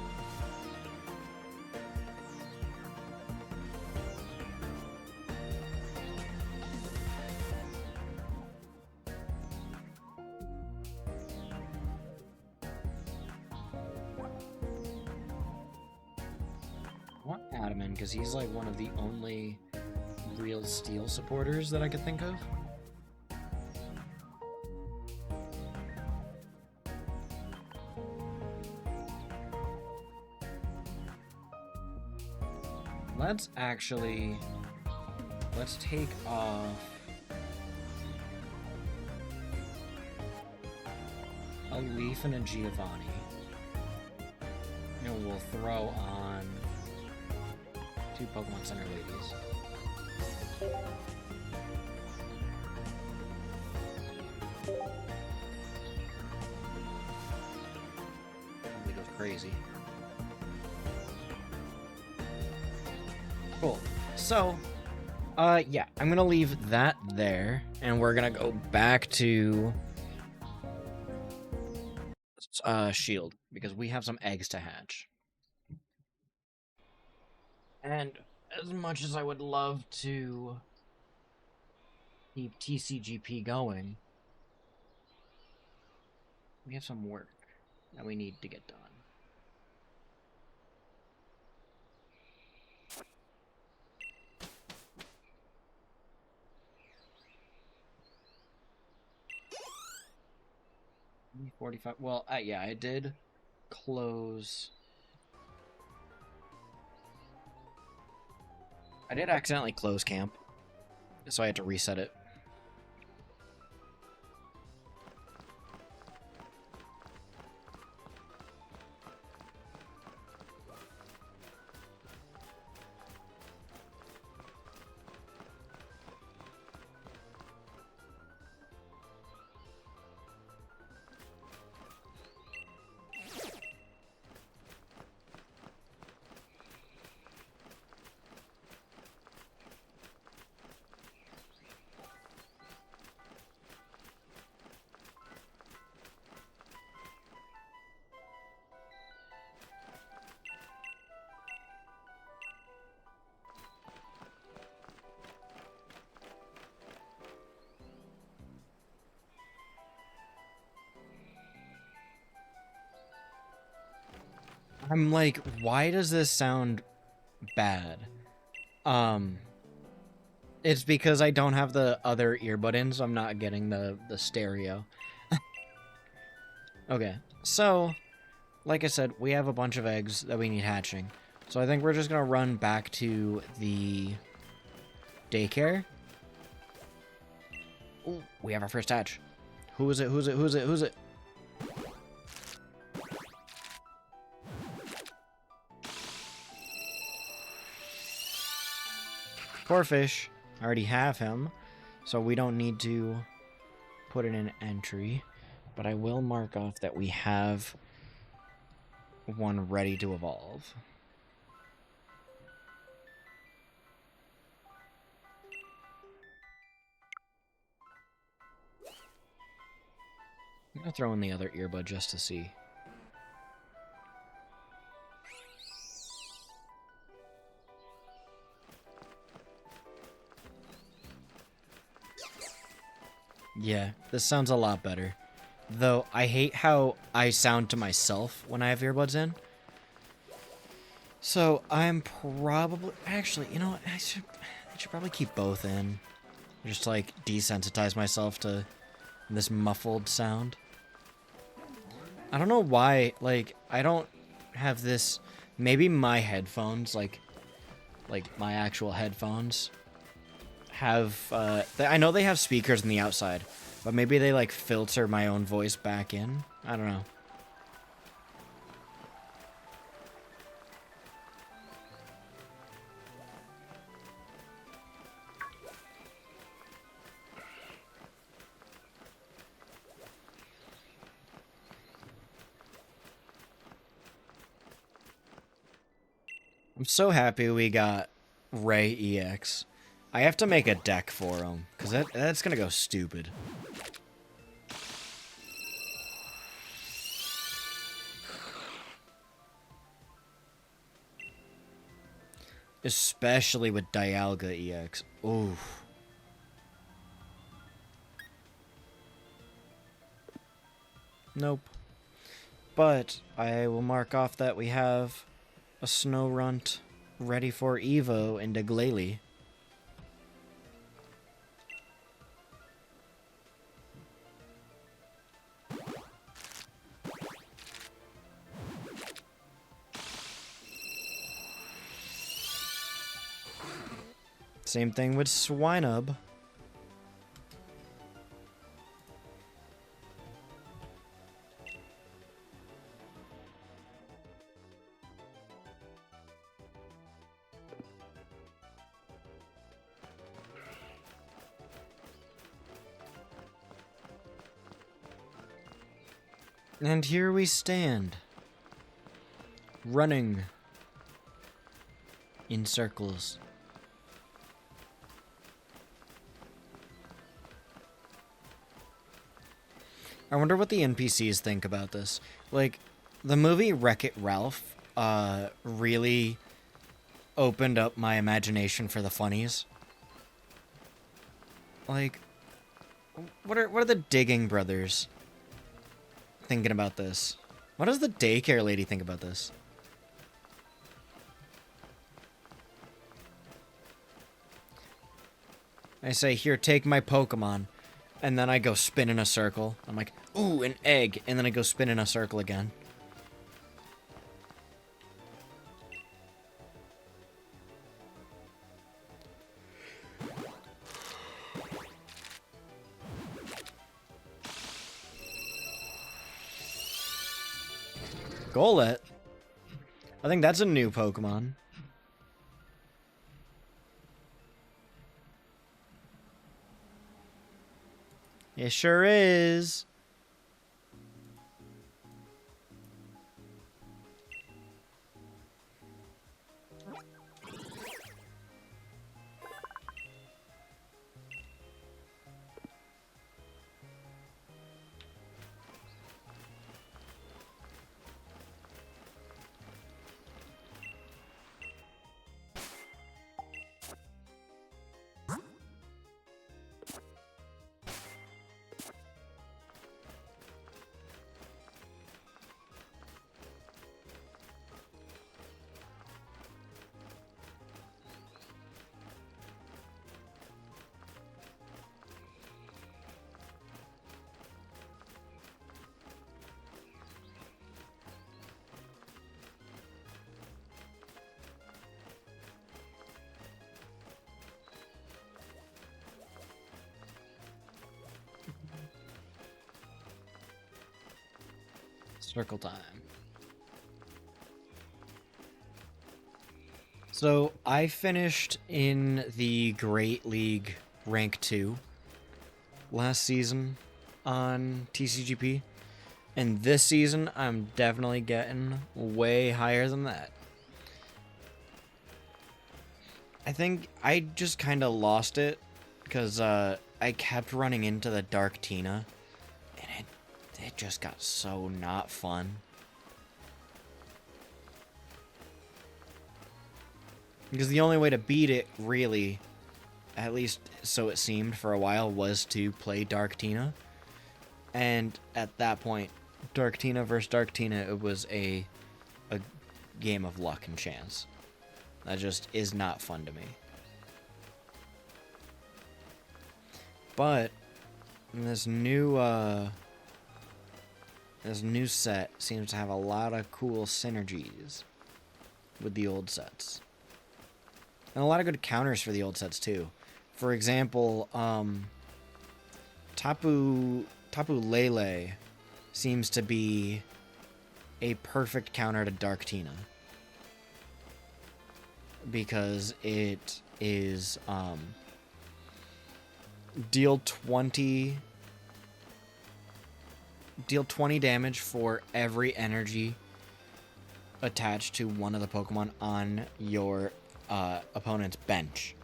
Speaker 1: I want Adaman because he's like one of the only real steel supporters that I could think of. Let's take off a Leaf and a Giovanni. And we'll throw on 2 Pokemon Center ladies. Probably goes crazy. Cool. So, yeah, I'm gonna leave that there, and we're gonna go back to Shield, because we have some eggs to hatch. And as much as I would love to keep TCGP going, we have some work that we need to get done. $45. Well, yeah, I did close. I did accidentally close camp, so I had to reset it. I'm like, why does this sound bad? It's because I don't have the other earbud in, so I'm not getting the stereo. Okay, so, like I said, we have a bunch of eggs that we need hatching. So I think we're just gonna run back to the daycare. Ooh, we have our first hatch. Who is it? Who's it? Who's it? Who's it? Poor fish. I already have him, so we don't need to put in an entry. But I will mark off that we have one ready to evolve. I'm gonna throw in the other earbud just to see. Yeah, this sounds a lot better. Though, I hate how I sound to myself when I have earbuds in. So, I'm probably... Actually, you know what? I should probably keep both in. Just, like, desensitize myself to this muffled sound. I don't know why, like, I don't have this... Maybe my headphones, like my actual headphones, have, I know they have speakers on the outside, but maybe they, like, filter my own voice back in? I don't know. I'm so happy we got Ray EX. I have to make a deck for him, because that's gonna go stupid. Especially with Dialga EX. Ooh. Nope. But I will mark off that we have a Snorunt ready for Evo into Glalie. Same thing with Swinub. And here we stand, running in circles. I wonder what the NPCs think about this. Like, the movie Wreck-It Ralph really opened up my imagination for the funnies. Like, what are the Digging Brothers thinking about this? What does the daycare lady think about this? I say, here, take my Pokemon. And then I go spin in a circle. I'm like, ooh, an egg. And then I go spin in a circle again. Golett? I think that's a new Pokemon. It sure is. Circle time. So I finished in the Great League Rank 2 last season on TCGP. And this season, I'm definitely getting way higher than that. I think I just kind of lost it because I kept running into the Dark Tina. And it just got so not fun. Because the only way to beat it, really, at least so it seemed for a while, was to play Dark Tina. And at that point, Dark Tina versus Dark Tina, it was a game of luck and chance. That just is not fun to me. But this new set seems to have a lot of cool synergies with the old sets. And a lot of good counters for the old sets too. For example, Tapu Lele seems to be a perfect counter to Dark Tina. Because it is deal 20 damage for every energy attached to one of the Pokemon on your opponent's bench.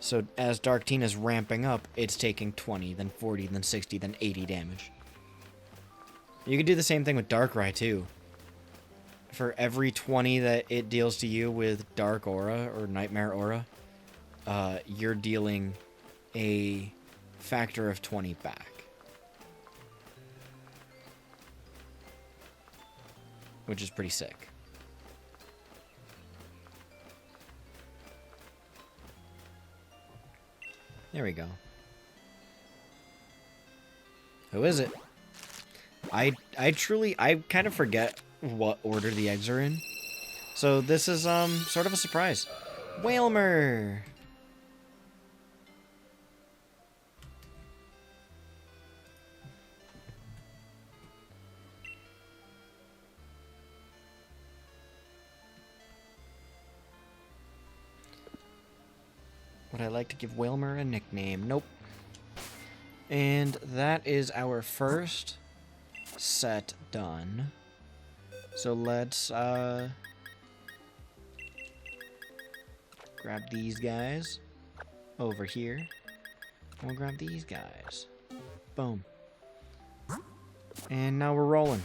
Speaker 1: So as Dark Tina's ramping up, it's taking 20, then 40, then 60, then 80 damage. You could do the same thing with Darkrai too. For every 20 that it deals to you with Dark Aura or Nightmare Aura, you're dealing a factor of 20 back. Which is pretty sick. There we go. Who is it? I kind of forget what order the eggs are in. So this is sort of a surprise. Wailmer! Would I like to give Wailmer a nickname? Nope. And that is our first set done. So let's grab these guys over here. We'll grab these guys. Boom. And now we're rolling.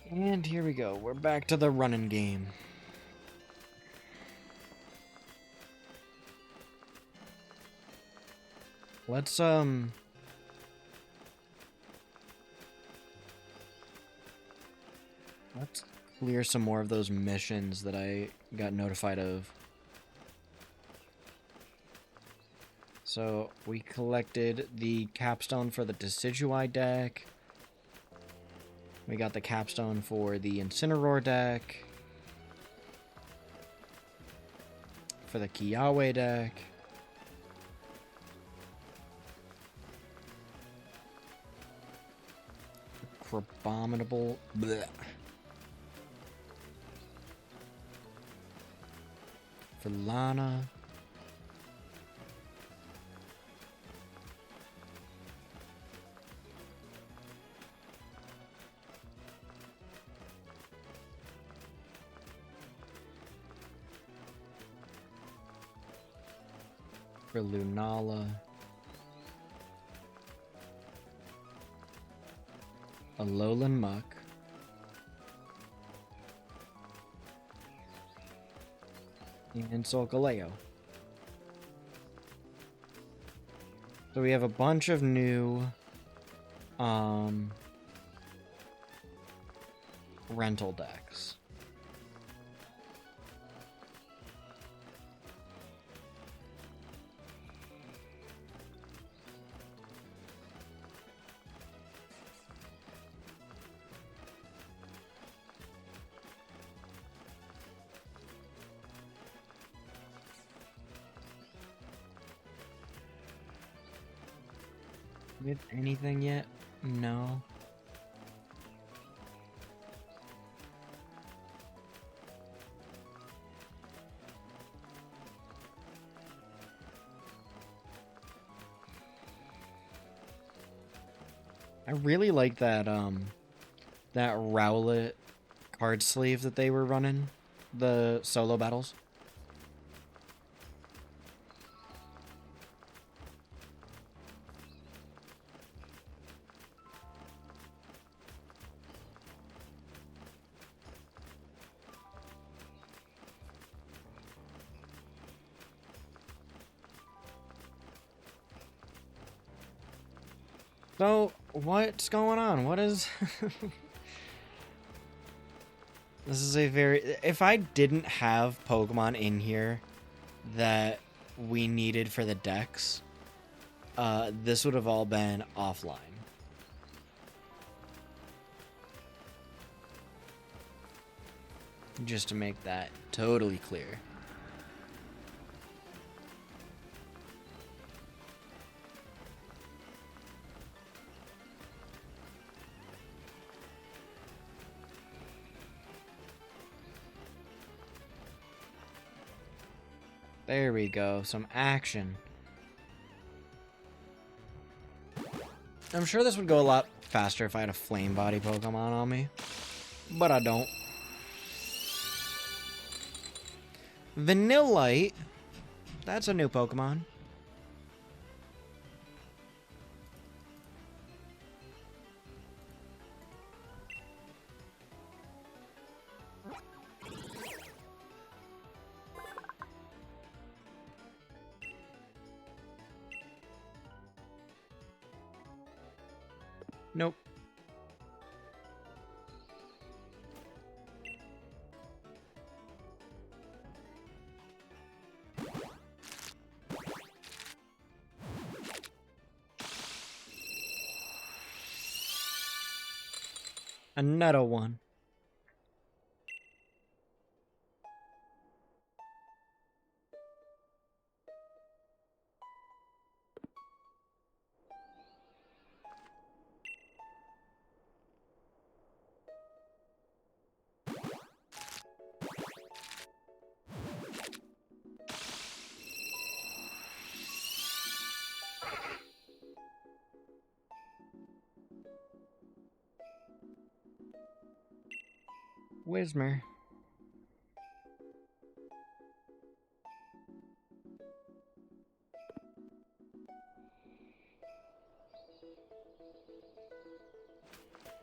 Speaker 1: And here we go. We're back to the running game. Let's clear some more of those missions that I got notified of. So, we collected the capstone for the Decidueye deck. We got the capstone for the Incineroar deck. For the Kiawe deck. Crabominable. Blech. For Lana. For Lunala. Alolan Muck. And Solgaleo. So we have a bunch of new rental decks. With anything yet? No. I really like that Rowlet card sleeve that they were running, the solo battles. So, what's going on? What is... This is a very... If I didn't have Pokemon in here that we needed for the decks, this would have all been offline. Just to make that totally clear. There we go, some action. I'm sure this would go a lot faster if I had a Flame Body Pokemon on me, but I don't. Vanillite? That's a new Pokemon. Nope. Another one. Whismer.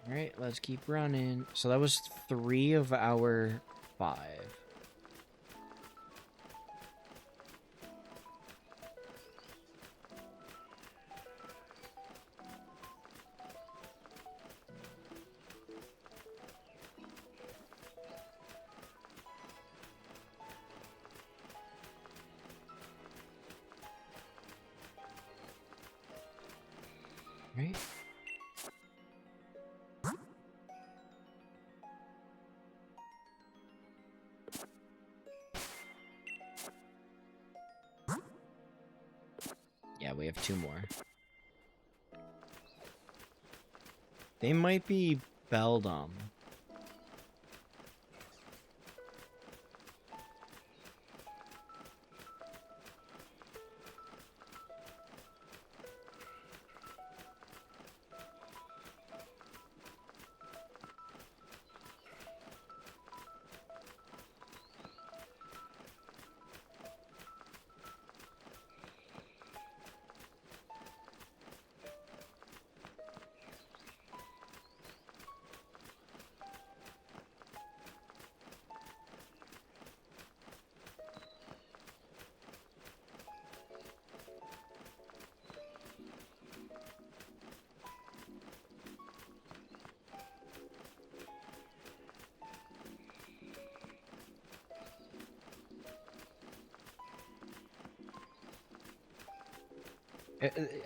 Speaker 1: Alright, let's keep running. So that was 3 of our 5. Right? Yeah, we have 2 more. They might be Beldum.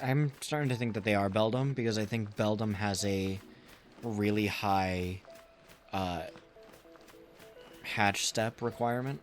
Speaker 1: I'm starting to think that they are Beldum because I think Beldum has a really high hatch step requirement.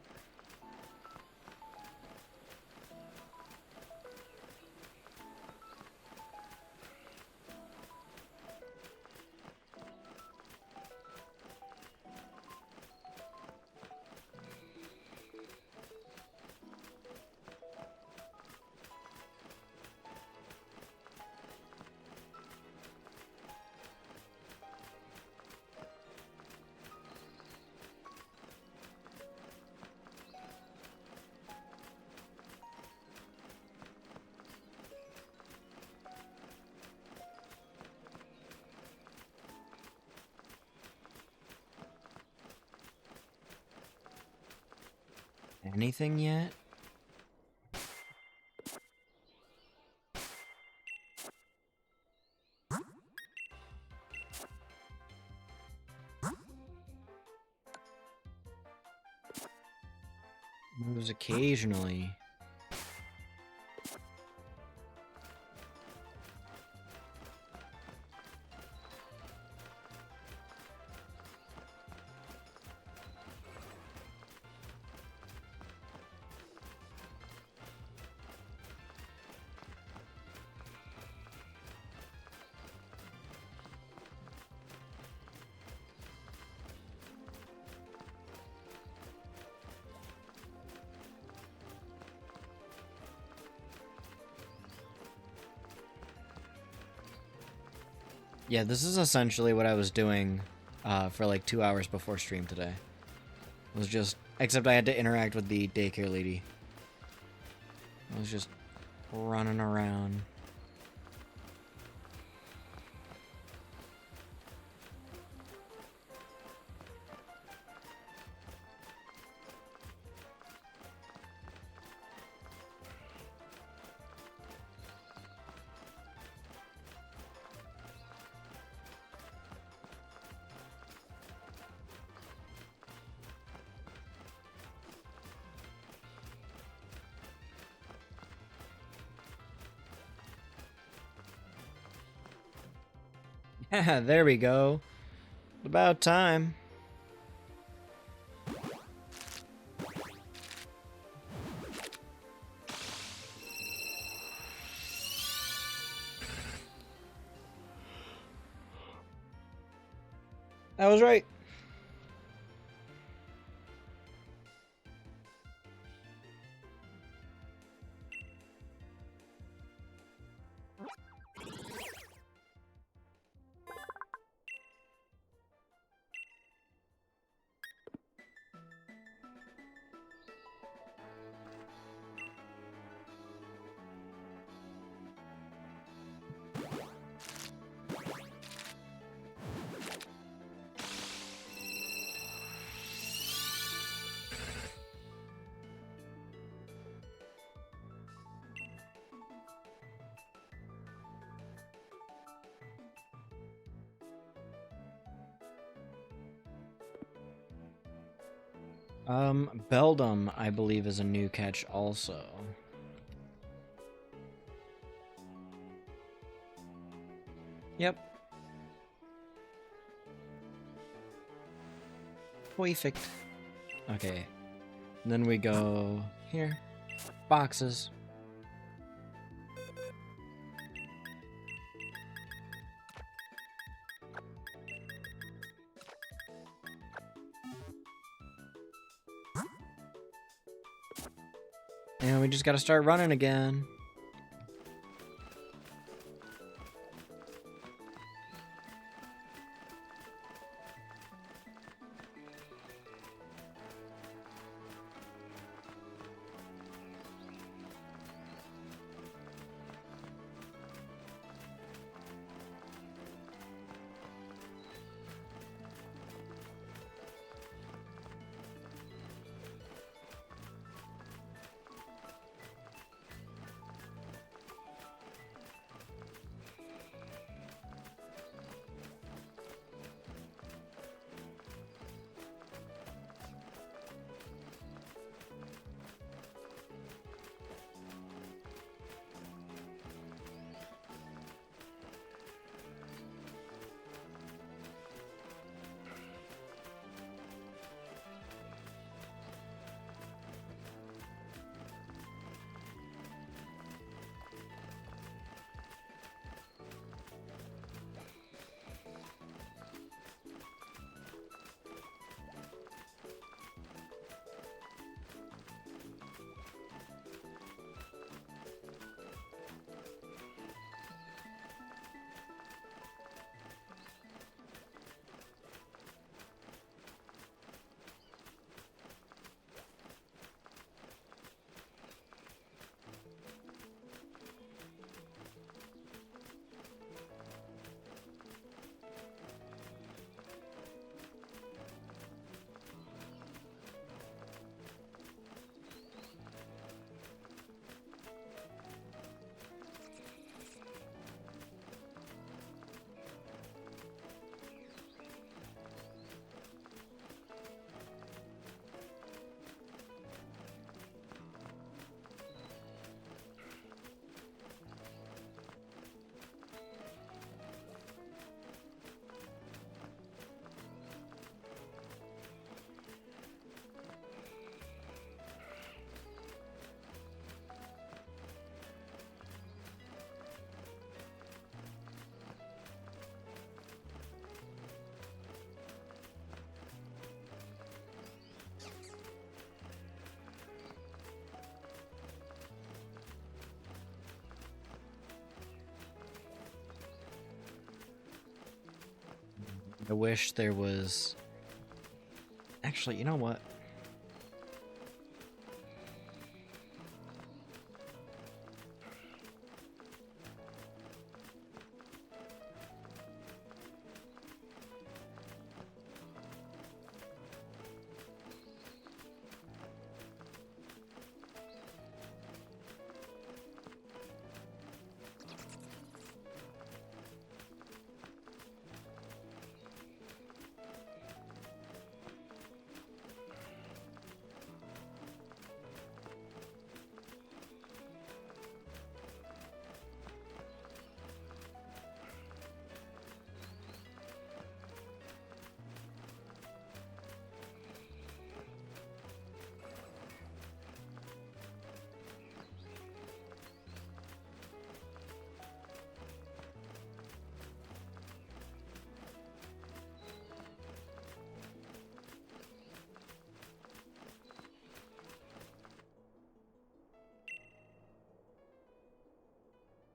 Speaker 1: anything yet? Moves occasionally. Yeah, this is essentially what I was doing for like 2 hours before stream today. It was just, except I had to interact with the daycare lady. I was just running around. Yeah, there we go. About time. That was right. Beldum, I believe, is a new catch also. Yep. Perfect. Okay. Then we go here. Boxes. And we just gotta start running again. wish there was... Actually, you know what?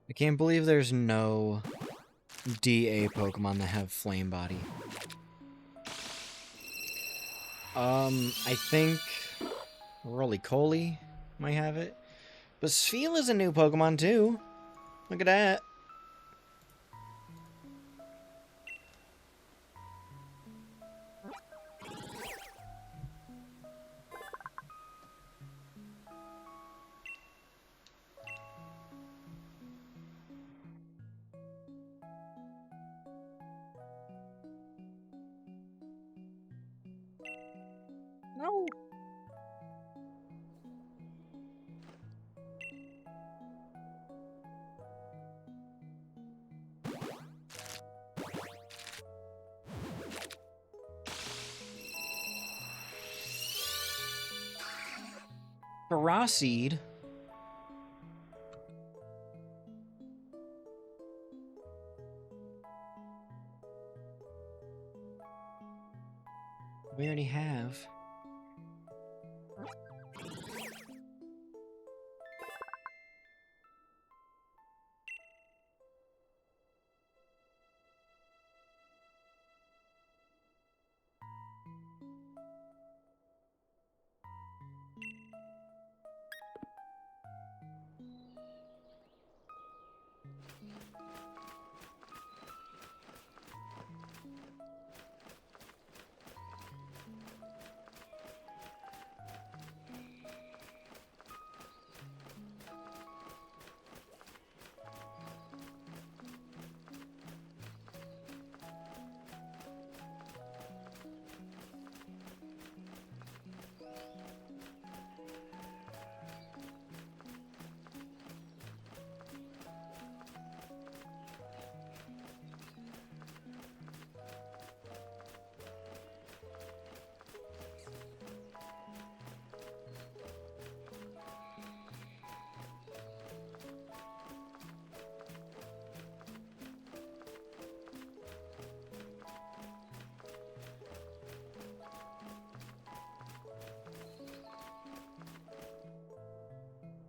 Speaker 1: I can't believe there's no DA Pokemon that have Flame Body. I think Roly-Coly might have it. But Spheal is a new Pokemon too. Look at that. No. Paraseed? We already have.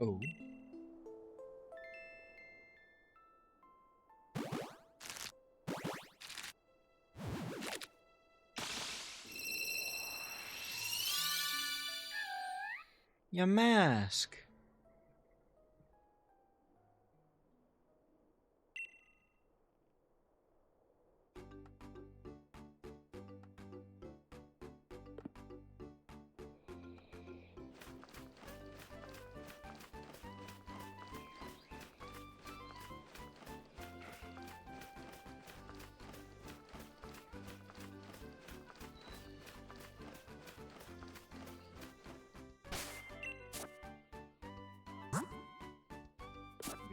Speaker 1: Oh. Your mask.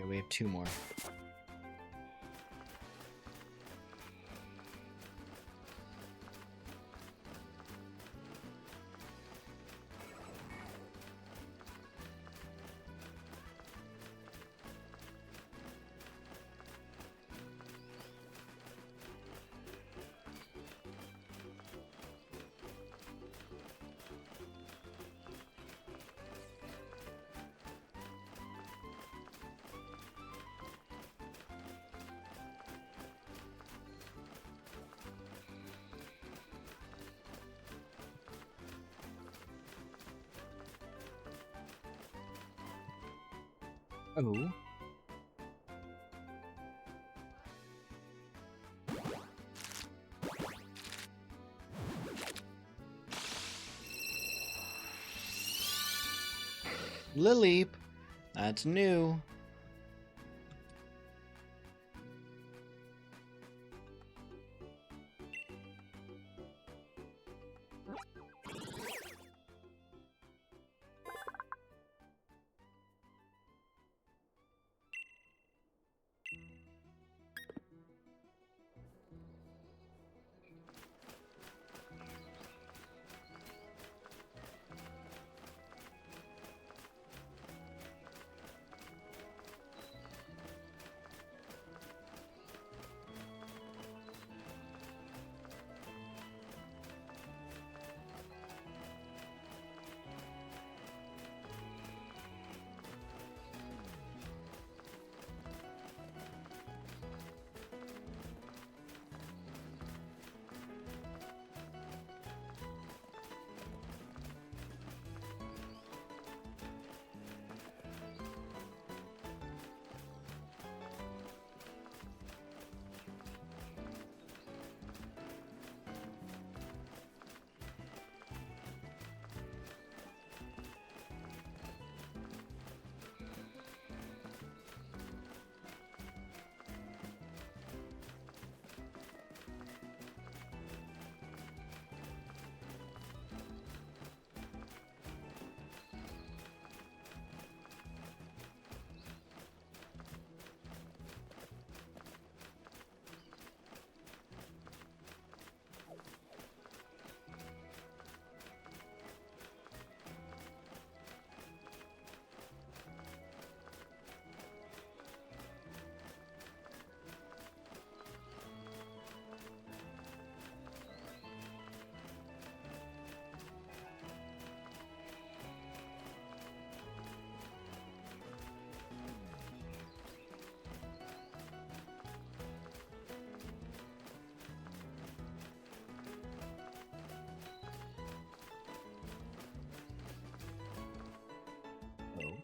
Speaker 1: Okay, we have 2 more. Oh. Lileep. That's new. Oh.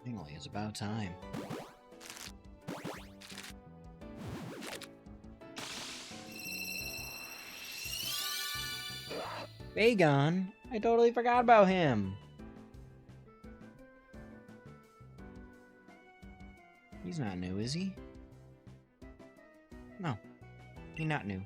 Speaker 1: Finally, it's about time. Bagon? I totally forgot about him. He's not new, is he? No, he's not new.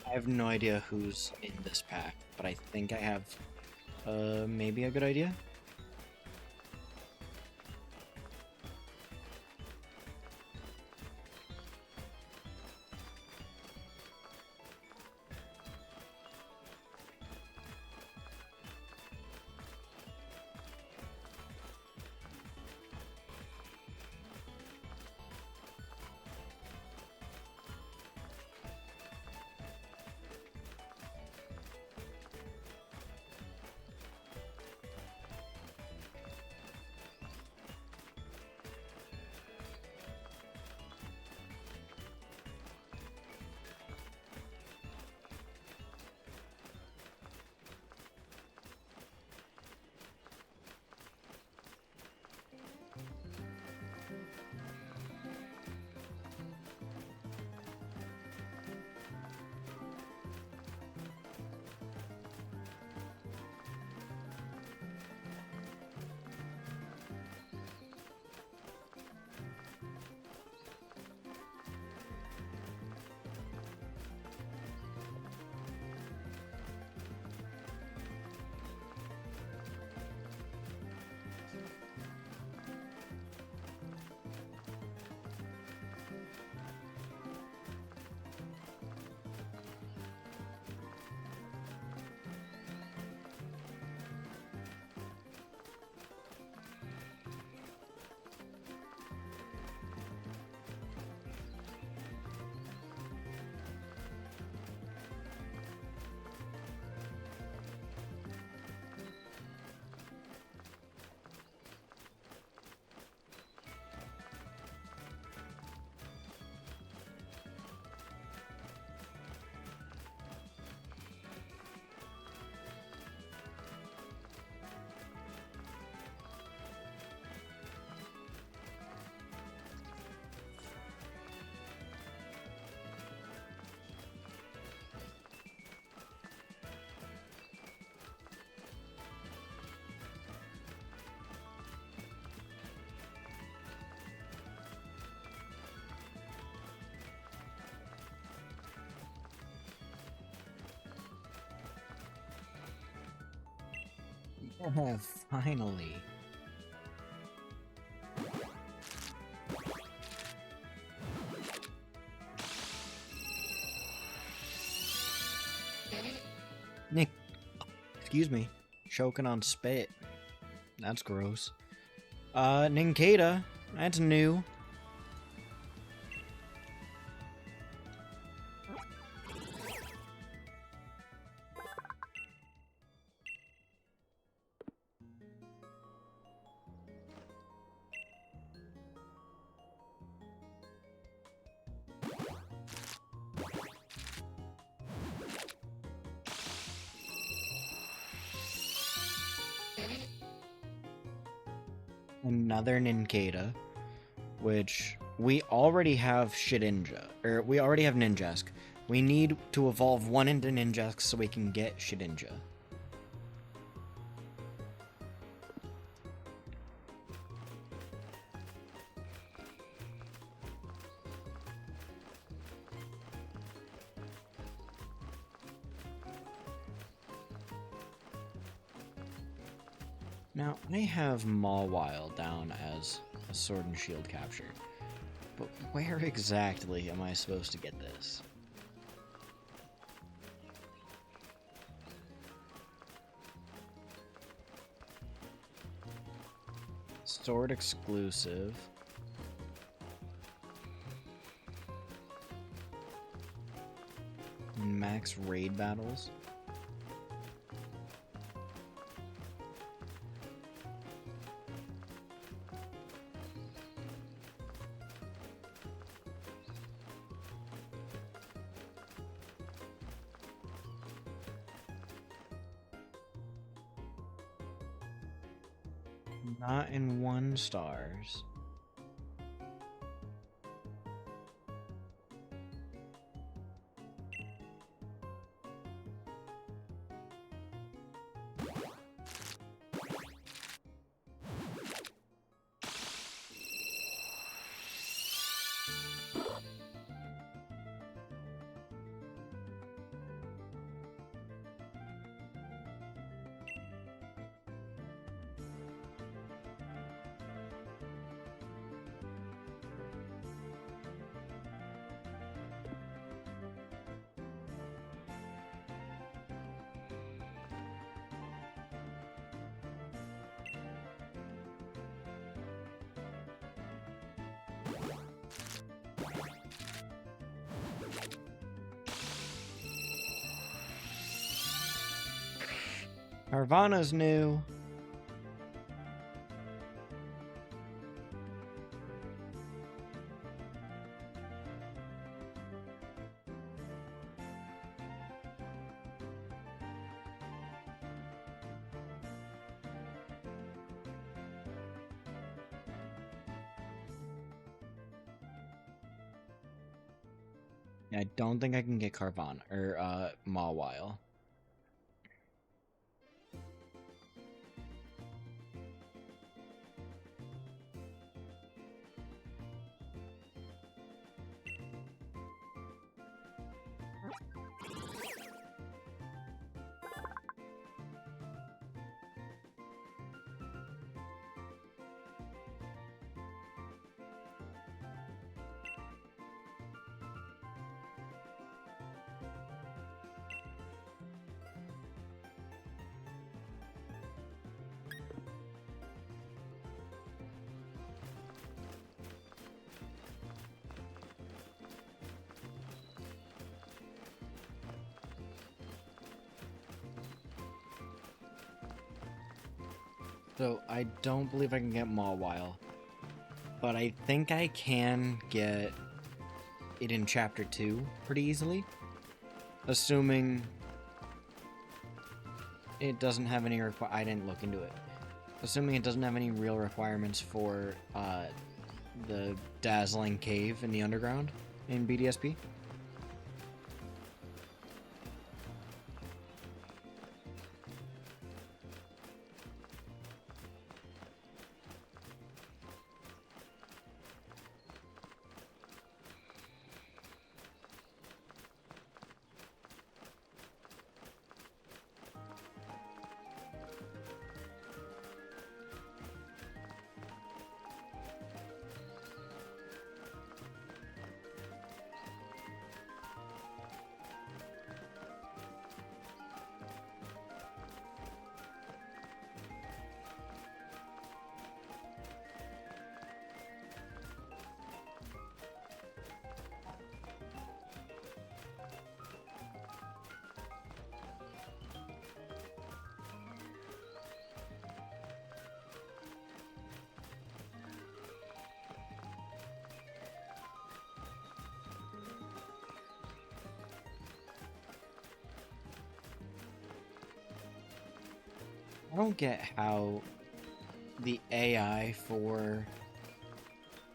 Speaker 1: I have no idea who's in this pack, but I think I have, maybe a good idea? Finally. Nick, excuse me, choking on spit. That's gross. Nincada, that's new. Another Nincada, which we already have Shedinja, or we already have Ninjask. We need to evolve one into Ninjask so we can get Shedinja. Now, I have Mawile down as a Sword and Shield capture, but where exactly am I supposed to get this? Sword exclusive. Max raid battles. Not in 1 stars. Carvanha's new. I don't think I can get Carvanha or Mawile. So I don't believe I can get Mawile, but I think I can get it in Chapter 2 pretty easily, assuming it doesn't have any I didn't look into it. Assuming it doesn't have any real requirements for the Dazzling Cave in the underground in BDSP. I don't get how the AI for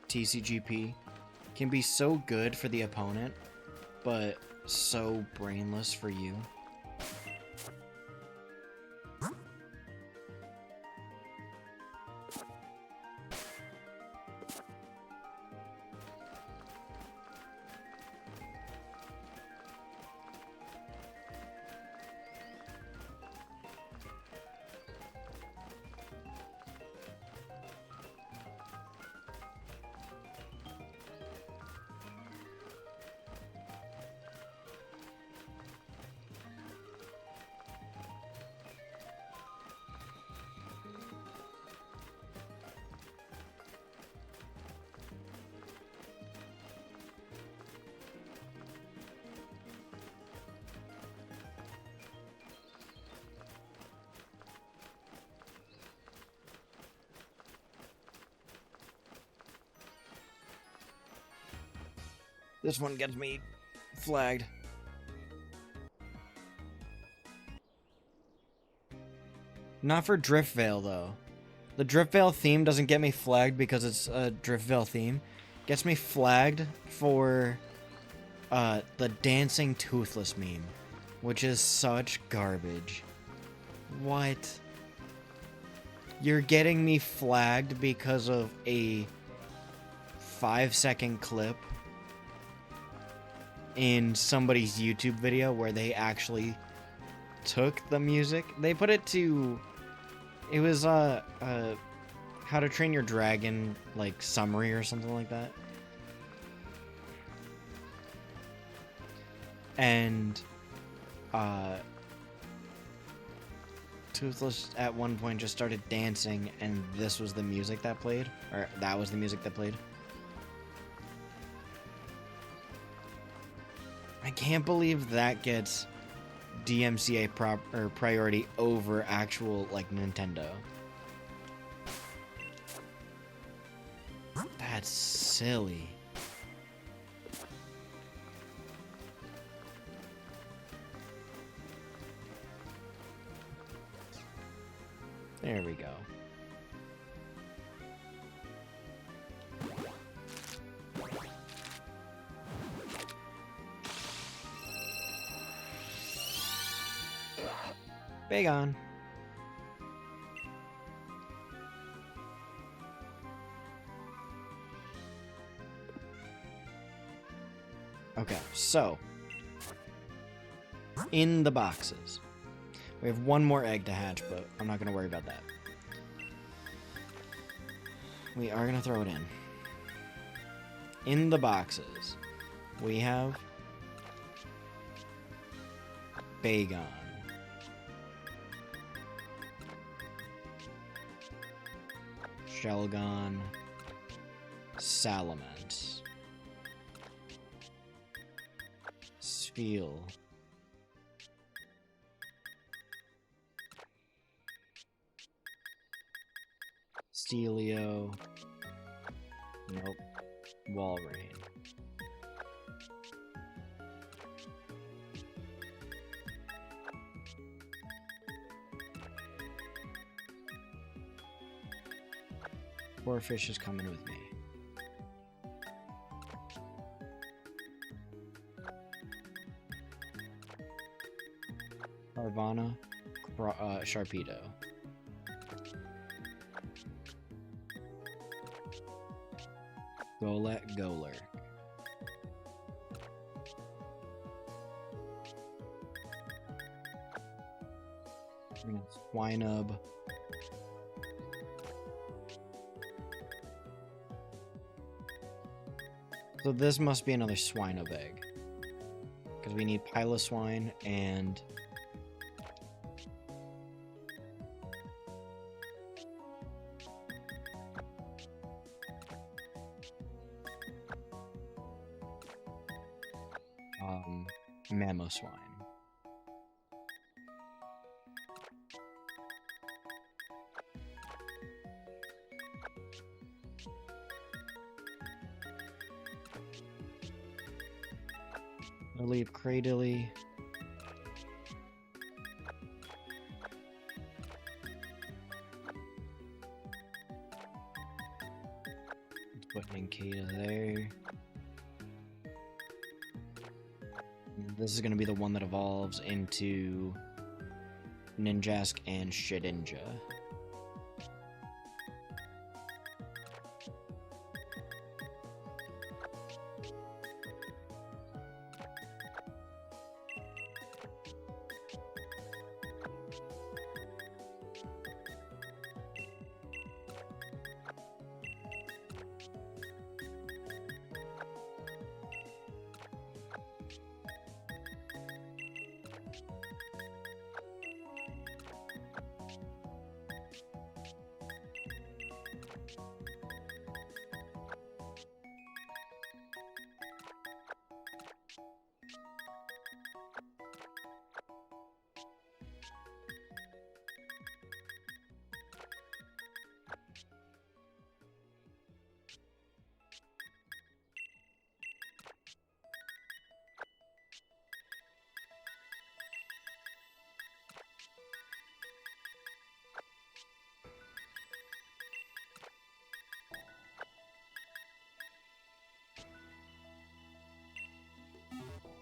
Speaker 1: TCGP can be so good for the opponent, but so brainless for you. This one gets me flagged. Not for Driftvale, though. The Driftvale theme doesn't get me flagged because it's a Driftvale theme. It gets me flagged for the Dancing Toothless meme, which is such garbage. What? You're getting me flagged because of a 5-second clip in somebody's YouTube video where they actually took the music. They put it to... It was How to Train Your Dragon, like, summary or something like that. And, Toothless at one point just started dancing, and this was the music that played. Or that was the music that played. I can't believe that gets DMCA priority over actual, like, Nintendo. That's silly. There we go. Bagon. Okay, so in the boxes, we have one more egg to hatch, but I'm not going to worry about that. We are going to throw it in. In the boxes, we have Bagon, Shelgon, Salamence, Spheal, Steelio, nope, Walrein. Warfish is coming with me. Carvana, Sharpedo. Golett, Golurk. Swinub. So this must be another Swinub egg. Because we need Piloswine and... Mamoswine. I'll leave Cradily. Nincada there. This is going to be the one that evolves into Ninjask and Shedinja.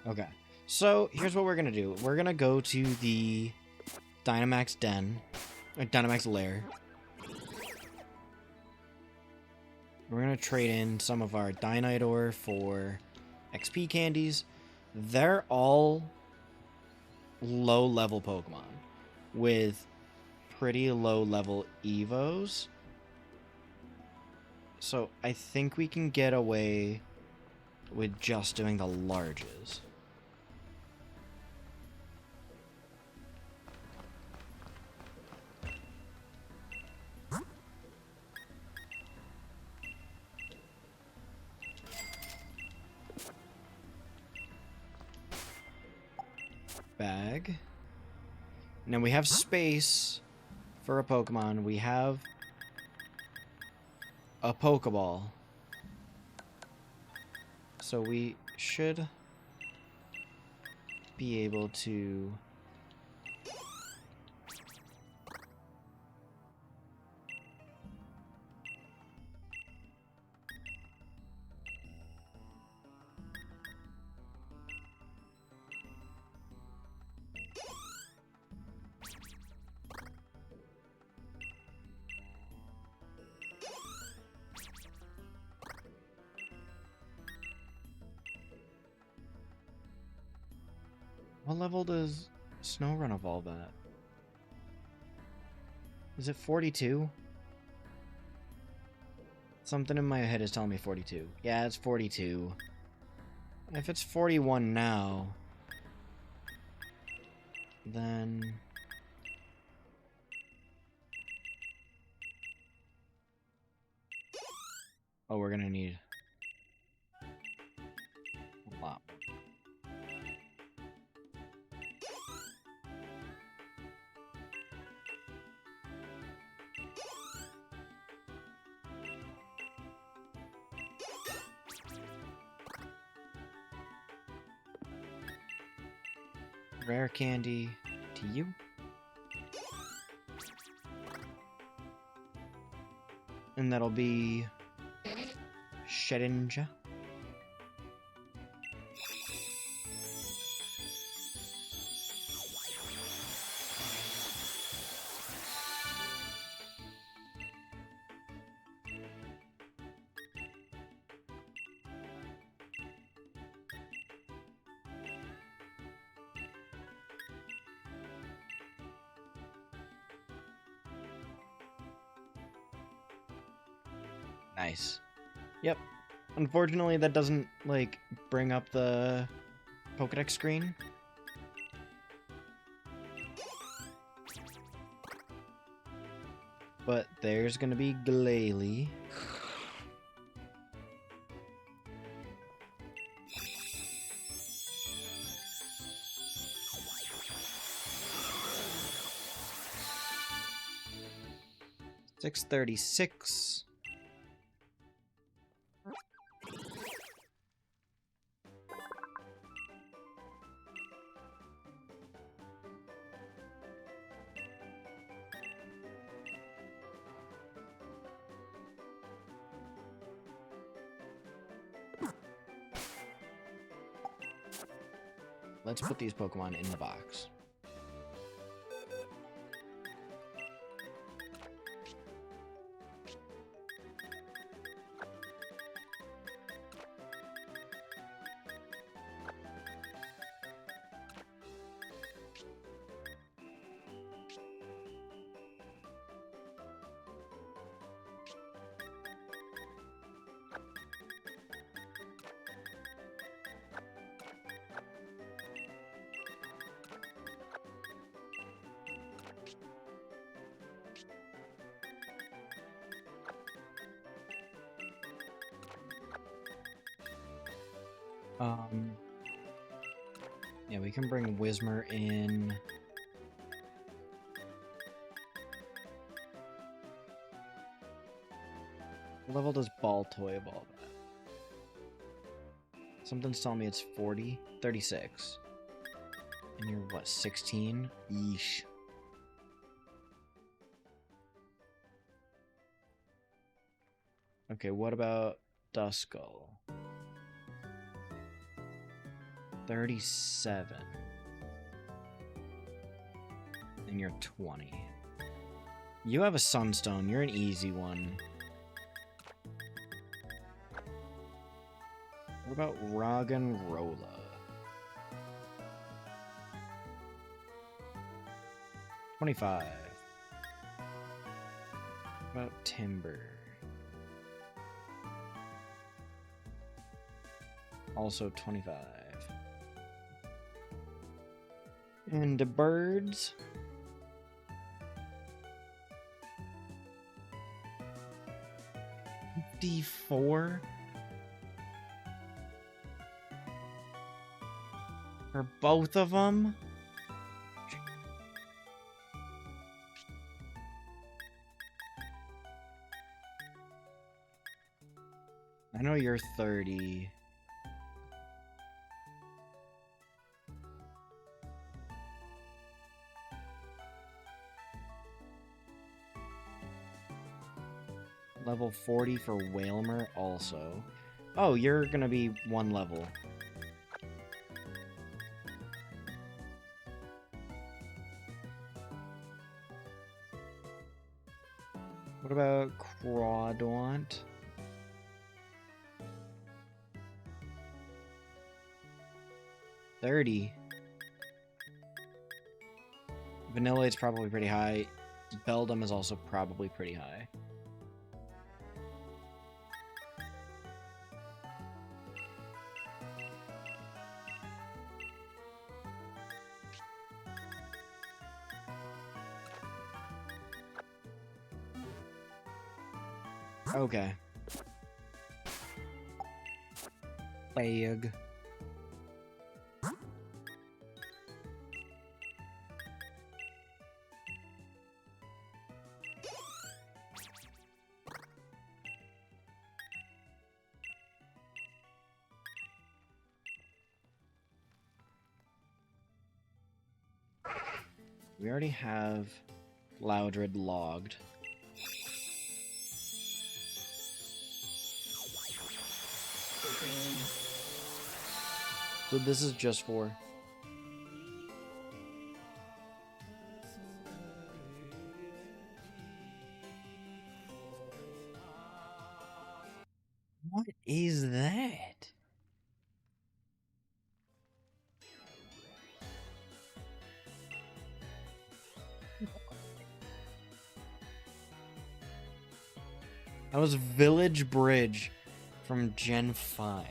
Speaker 1: Okay, so here's what we're gonna do. We're gonna go to the Dynamax Den, or Dynamax Lair. We're gonna trade in some of our Dynidor for XP candies. They're all low-level Pokemon with pretty low-level Evos. So I think we can get away with just doing the larges. Bag. Now we have space for a Pokemon. We have a Pokeball. So we should be able to... What level does Snorunt evolve at? Is it 42? Something in my head is telling me 42. Yeah, it's 42. If it's 41 now, then... Oh, we're gonna need a lot. Rare candy to you. And that'll be Shedinja. Nice. Yep. Unfortunately, that doesn't, like, bring up the Pokedex screen. But there's gonna be Glalie. $636. let's put these Pokemon in the box. Yeah, we can bring Whismur in. What level does Baltoy evolve at? Something's telling me it's 40, 36. And you're what, 16? Yeesh. Okay, what about Duskull? 37. And you're 20. You have a Sunstone. You're an easy one. What about Roggenrola? 25. What about Timber? Also 25. And the birds. D4 for both of them. I know you're 30. Level 40 for Wailmer also. Oh, you're gonna be one level. What about Crawdaunt? $30. Vanillate's probably pretty high. Beldum is also probably pretty high. Okay. Bag. We already have Loudred logged. So this is just for... What is that? That was Village Bridge from Gen 5.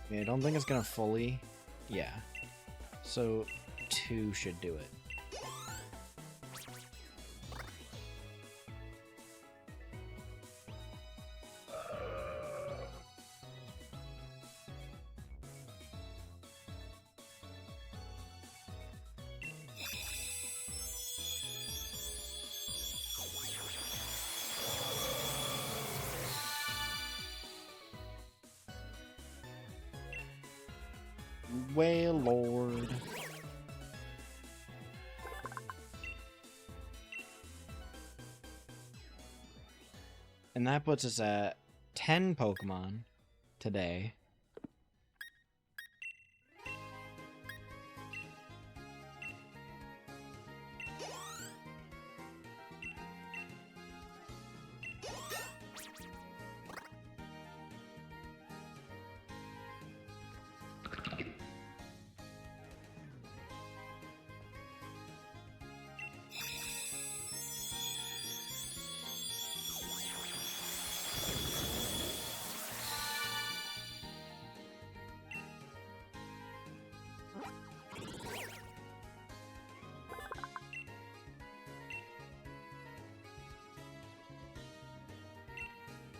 Speaker 1: Yeah, I don't think it's gonna fully... Yeah. So, 2 should do it. Wailord. And that puts us at 10 Pokemon today.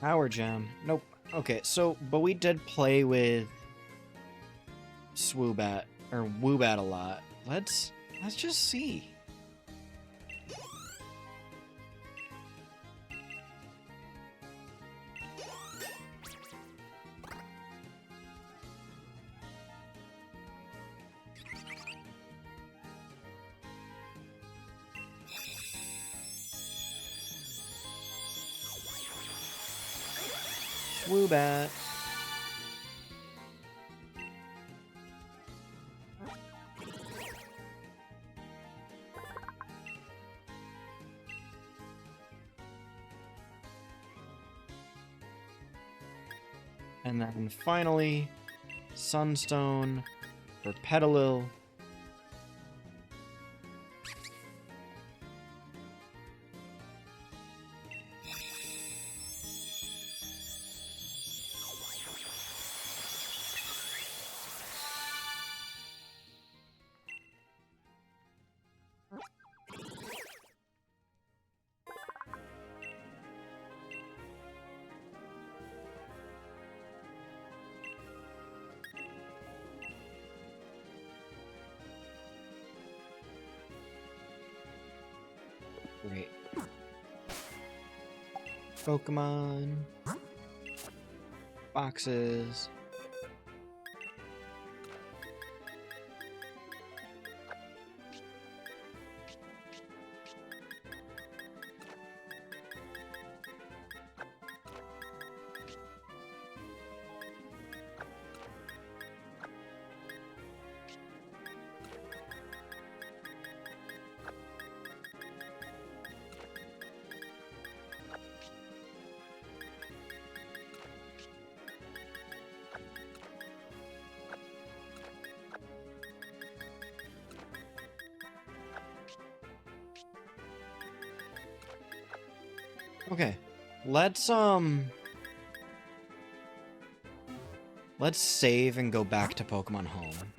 Speaker 1: Power Gem. Nope. Okay, so, but we did play with Swoobat, or Woobat a lot. Let's just see. Swoobat. And then finally, Sunstone for Petalil. Great. Pokemon. Boxes. Okay, let's save and go back to Pokemon Home.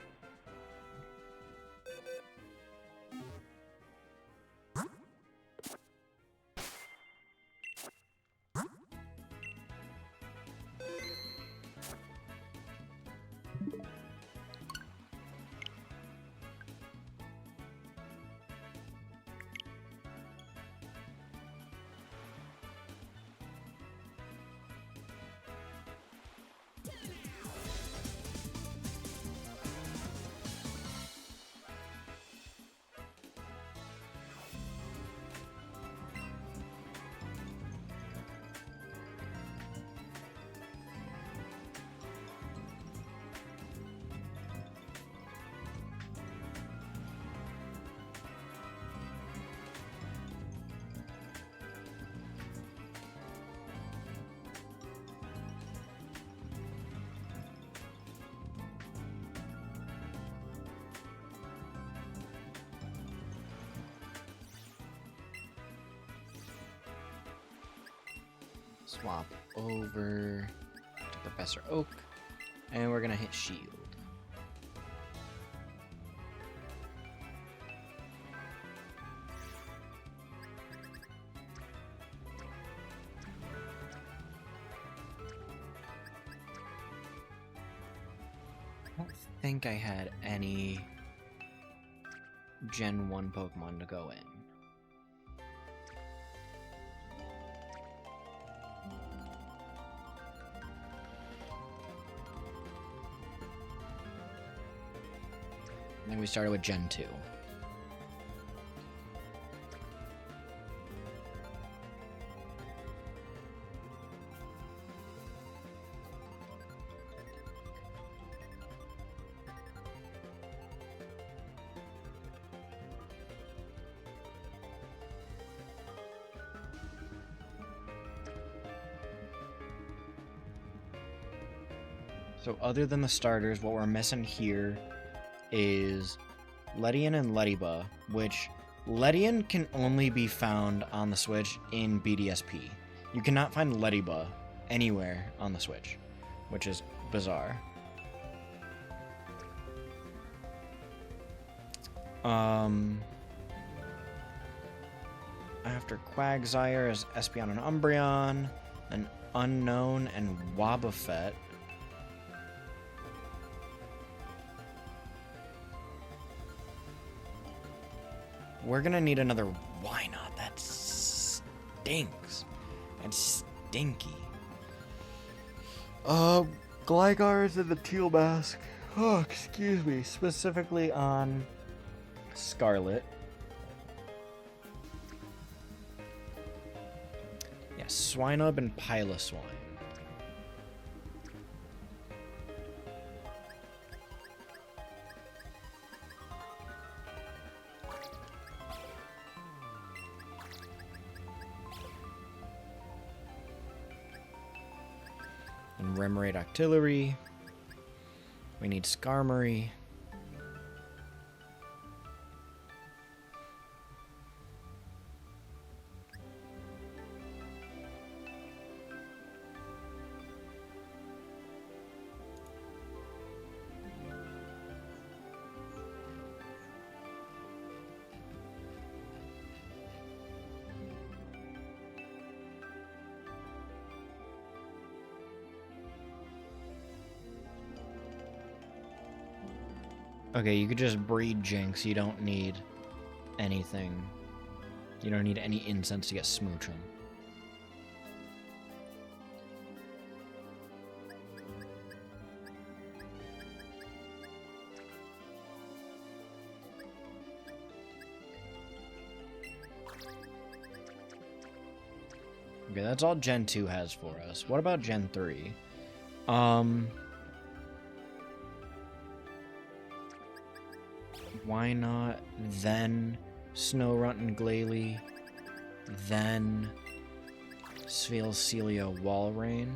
Speaker 1: Swap over to Professor Oak, and we're gonna hit Shield. I don't think I had any Gen 1 Pokemon to go in. then we started with Gen 2. So other than the starters, what we're missing here is Ledian and Lediba, which Ledian can only be found on the Switch in BDSP. You cannot find Lediba anywhere on the Switch, which is bizarre. After Quagsire is Espeon and Umbreon, an Unknown and Wobbuffet. We're gonna need another Wynaut. That stinks. That's stinky. Gligar is in the Teal Mask. Oh, excuse me. Specifically on Scarlet. Yeah, Swinub and Piloswine. And Remoraid Octillery. We need Skarmory. Okay, you could just breed Jinx. You don't need anything. You don't need any incense to get Smoochum. Okay, that's all Gen 2 has for us. What about Gen 3? Why not then Snorunt and Glalie, then Sphealcelia Walrein?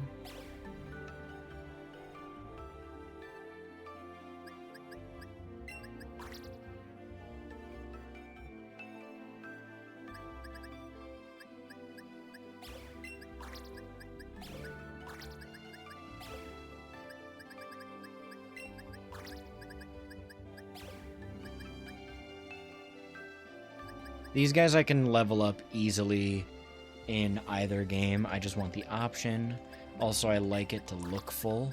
Speaker 1: These guys I can level up easily in either game. I just want the option. Also, I like it to look full.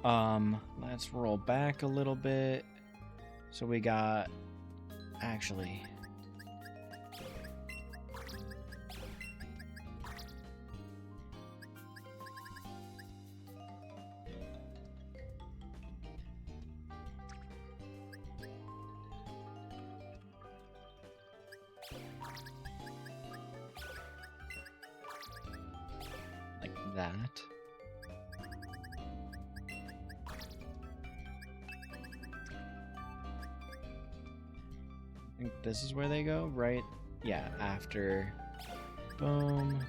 Speaker 1: Let's roll back a little bit. So we got... Actually... like that. I think this is where they go, right? Yeah, after... Boom.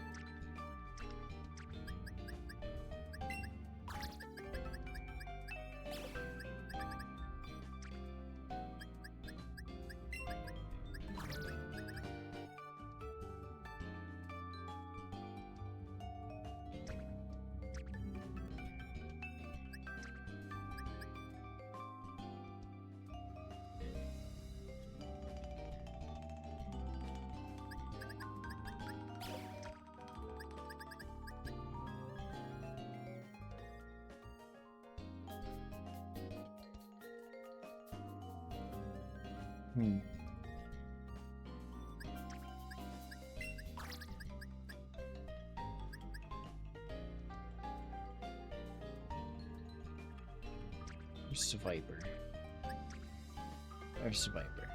Speaker 1: Just a Viper. or Sviper.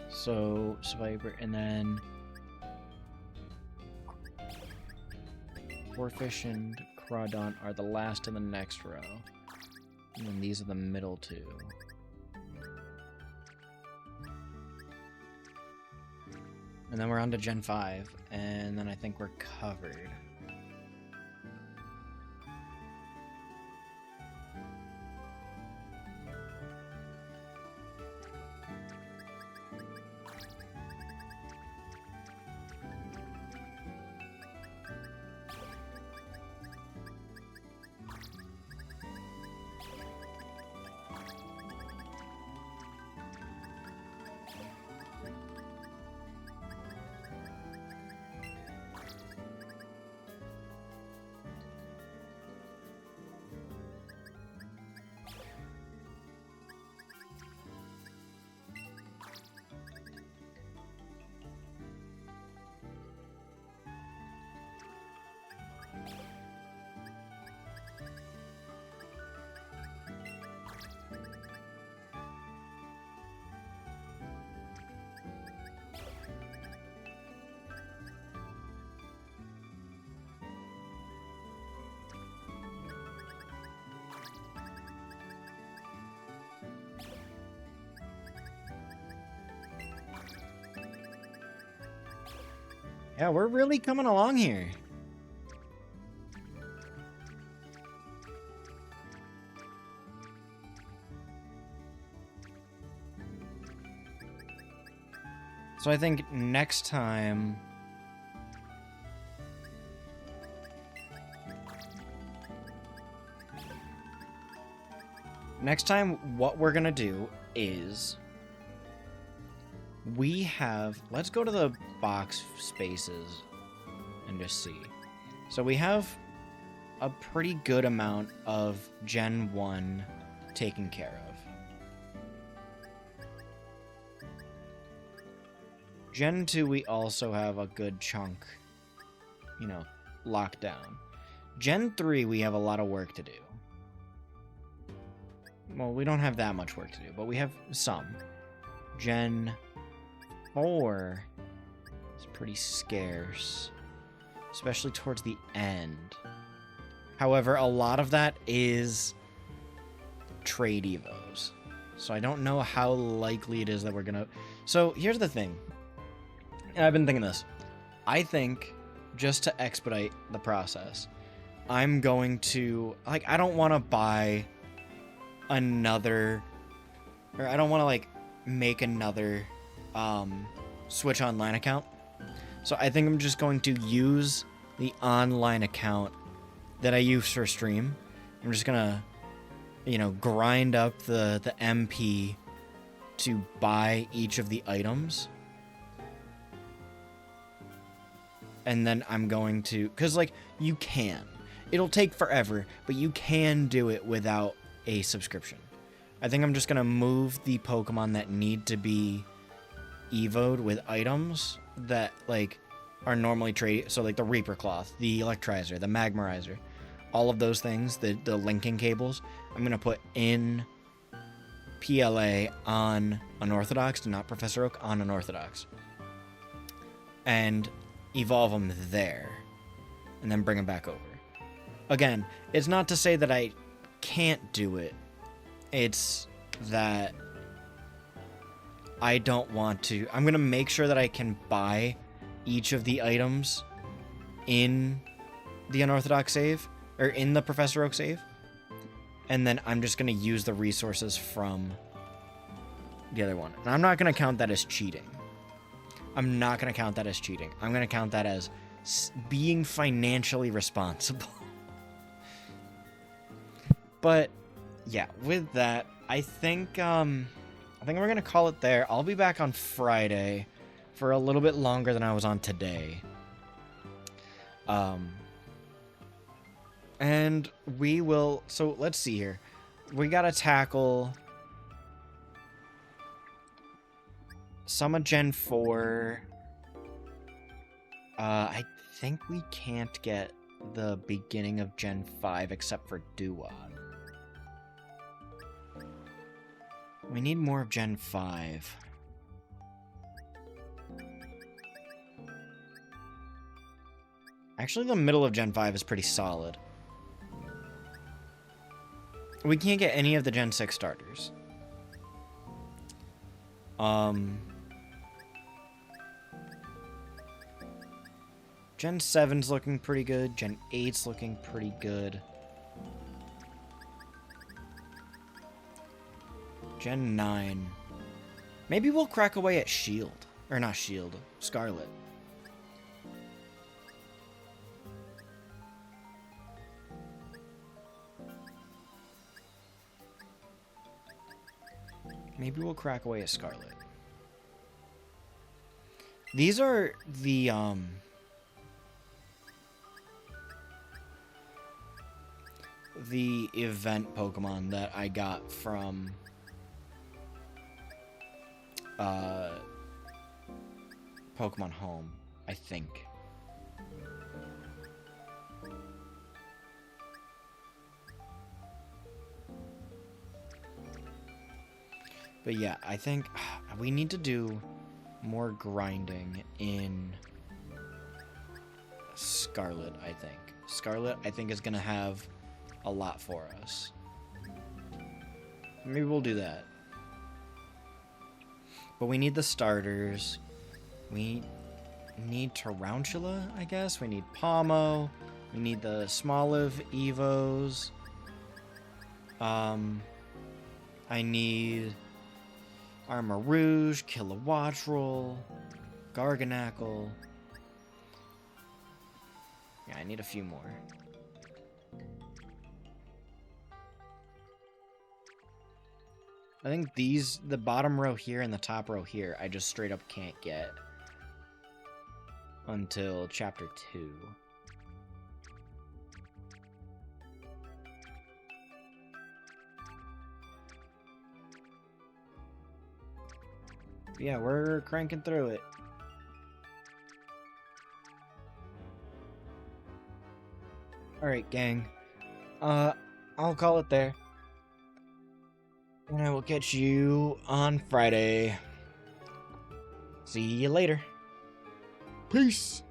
Speaker 1: So Sviper, and then Corphish and Crawdon are the last in the next row. And then these are the middle two. And then we're on to Gen 5, and then I think we're covered. Yeah, we're really coming along here. So I think next time... Next time, what we're gonna do is... We have... Let's go to the box spaces and just see. So we have a pretty good amount of Gen 1 taken care of. Gen 2, we also have a good chunk, you know, locked down. Gen 3, we have a lot of work to do. Well, we don't have that much work to do, but we have some. Gen 4 is pretty scarce, especially towards the end. However, a lot of that is trade evos. So I don't know how likely it is that we're gonna... So here's the thing. And I've been thinking this. I think, just to expedite the process, I'm going to... Like, I don't want to buy another... Or I don't want to, like, make another Switch Online account. So I think I'm just going to use the online account that I use for stream. I'm just gonna, you know, grind up the MP to buy each of the items. And then I'm going to... Because, like, you can. It'll take forever, but you can do it without a subscription. I think I'm just going to move the Pokemon that need to be evoed with items that, like, are normally traded. So, like, the Reaper Cloth, the Electrizer, the Magmarizer. All of those things, the linking cables, I'm going to put in PLA on Unorthodox, not Professor Oak, on Unorthodox. And evolve them there. And then bring them back over. Again, it's not to say that I can't do it. It's that I don't want to. I'm going to make sure that I can buy each of the items in the Unorthodox save, or in the Professor Oak save. And then I'm just going to use the resources from the other one. And I'm not going to count that as cheating. I'm not going to count that as cheating. I'm going to count that as being financially responsible. But yeah, with that, I think we're going to call it there. I'll be back on Friday for a little bit longer than I was on today. And we will... So, let's see here. We got to tackle some of Gen 4. I think we can't get the beginning of Gen 5 except for Duod. We need more of Gen 5. Actually, the middle of Gen 5 is pretty solid. We can't get any of the Gen 6 starters. Gen 7's looking pretty good. Gen 8's looking pretty good. Gen 9. Maybe we'll crack away at Shield. Or not Shield. Scarlet. Maybe we'll crack away at Scarlet. These are the, event Pokemon that I got from Pokemon Home, I think. But yeah, I think we need to do more grinding in Scarlet, I think. Scarlet, I think, is going to have a lot for us. Maybe we'll do that. But we need the starters. We need Tarantula, I guess. We need Pomo. We need the Smoliv Evos. I need Armarouge, Kilowattrel, Garganacl. Yeah, I need a few more. I think these, the bottom row here and the top row here, I just straight up can't get until Chapter 2. Yeah, we're cranking through it. Alright, gang. I'll call it there. And I will catch you on Friday. See you later. Peace.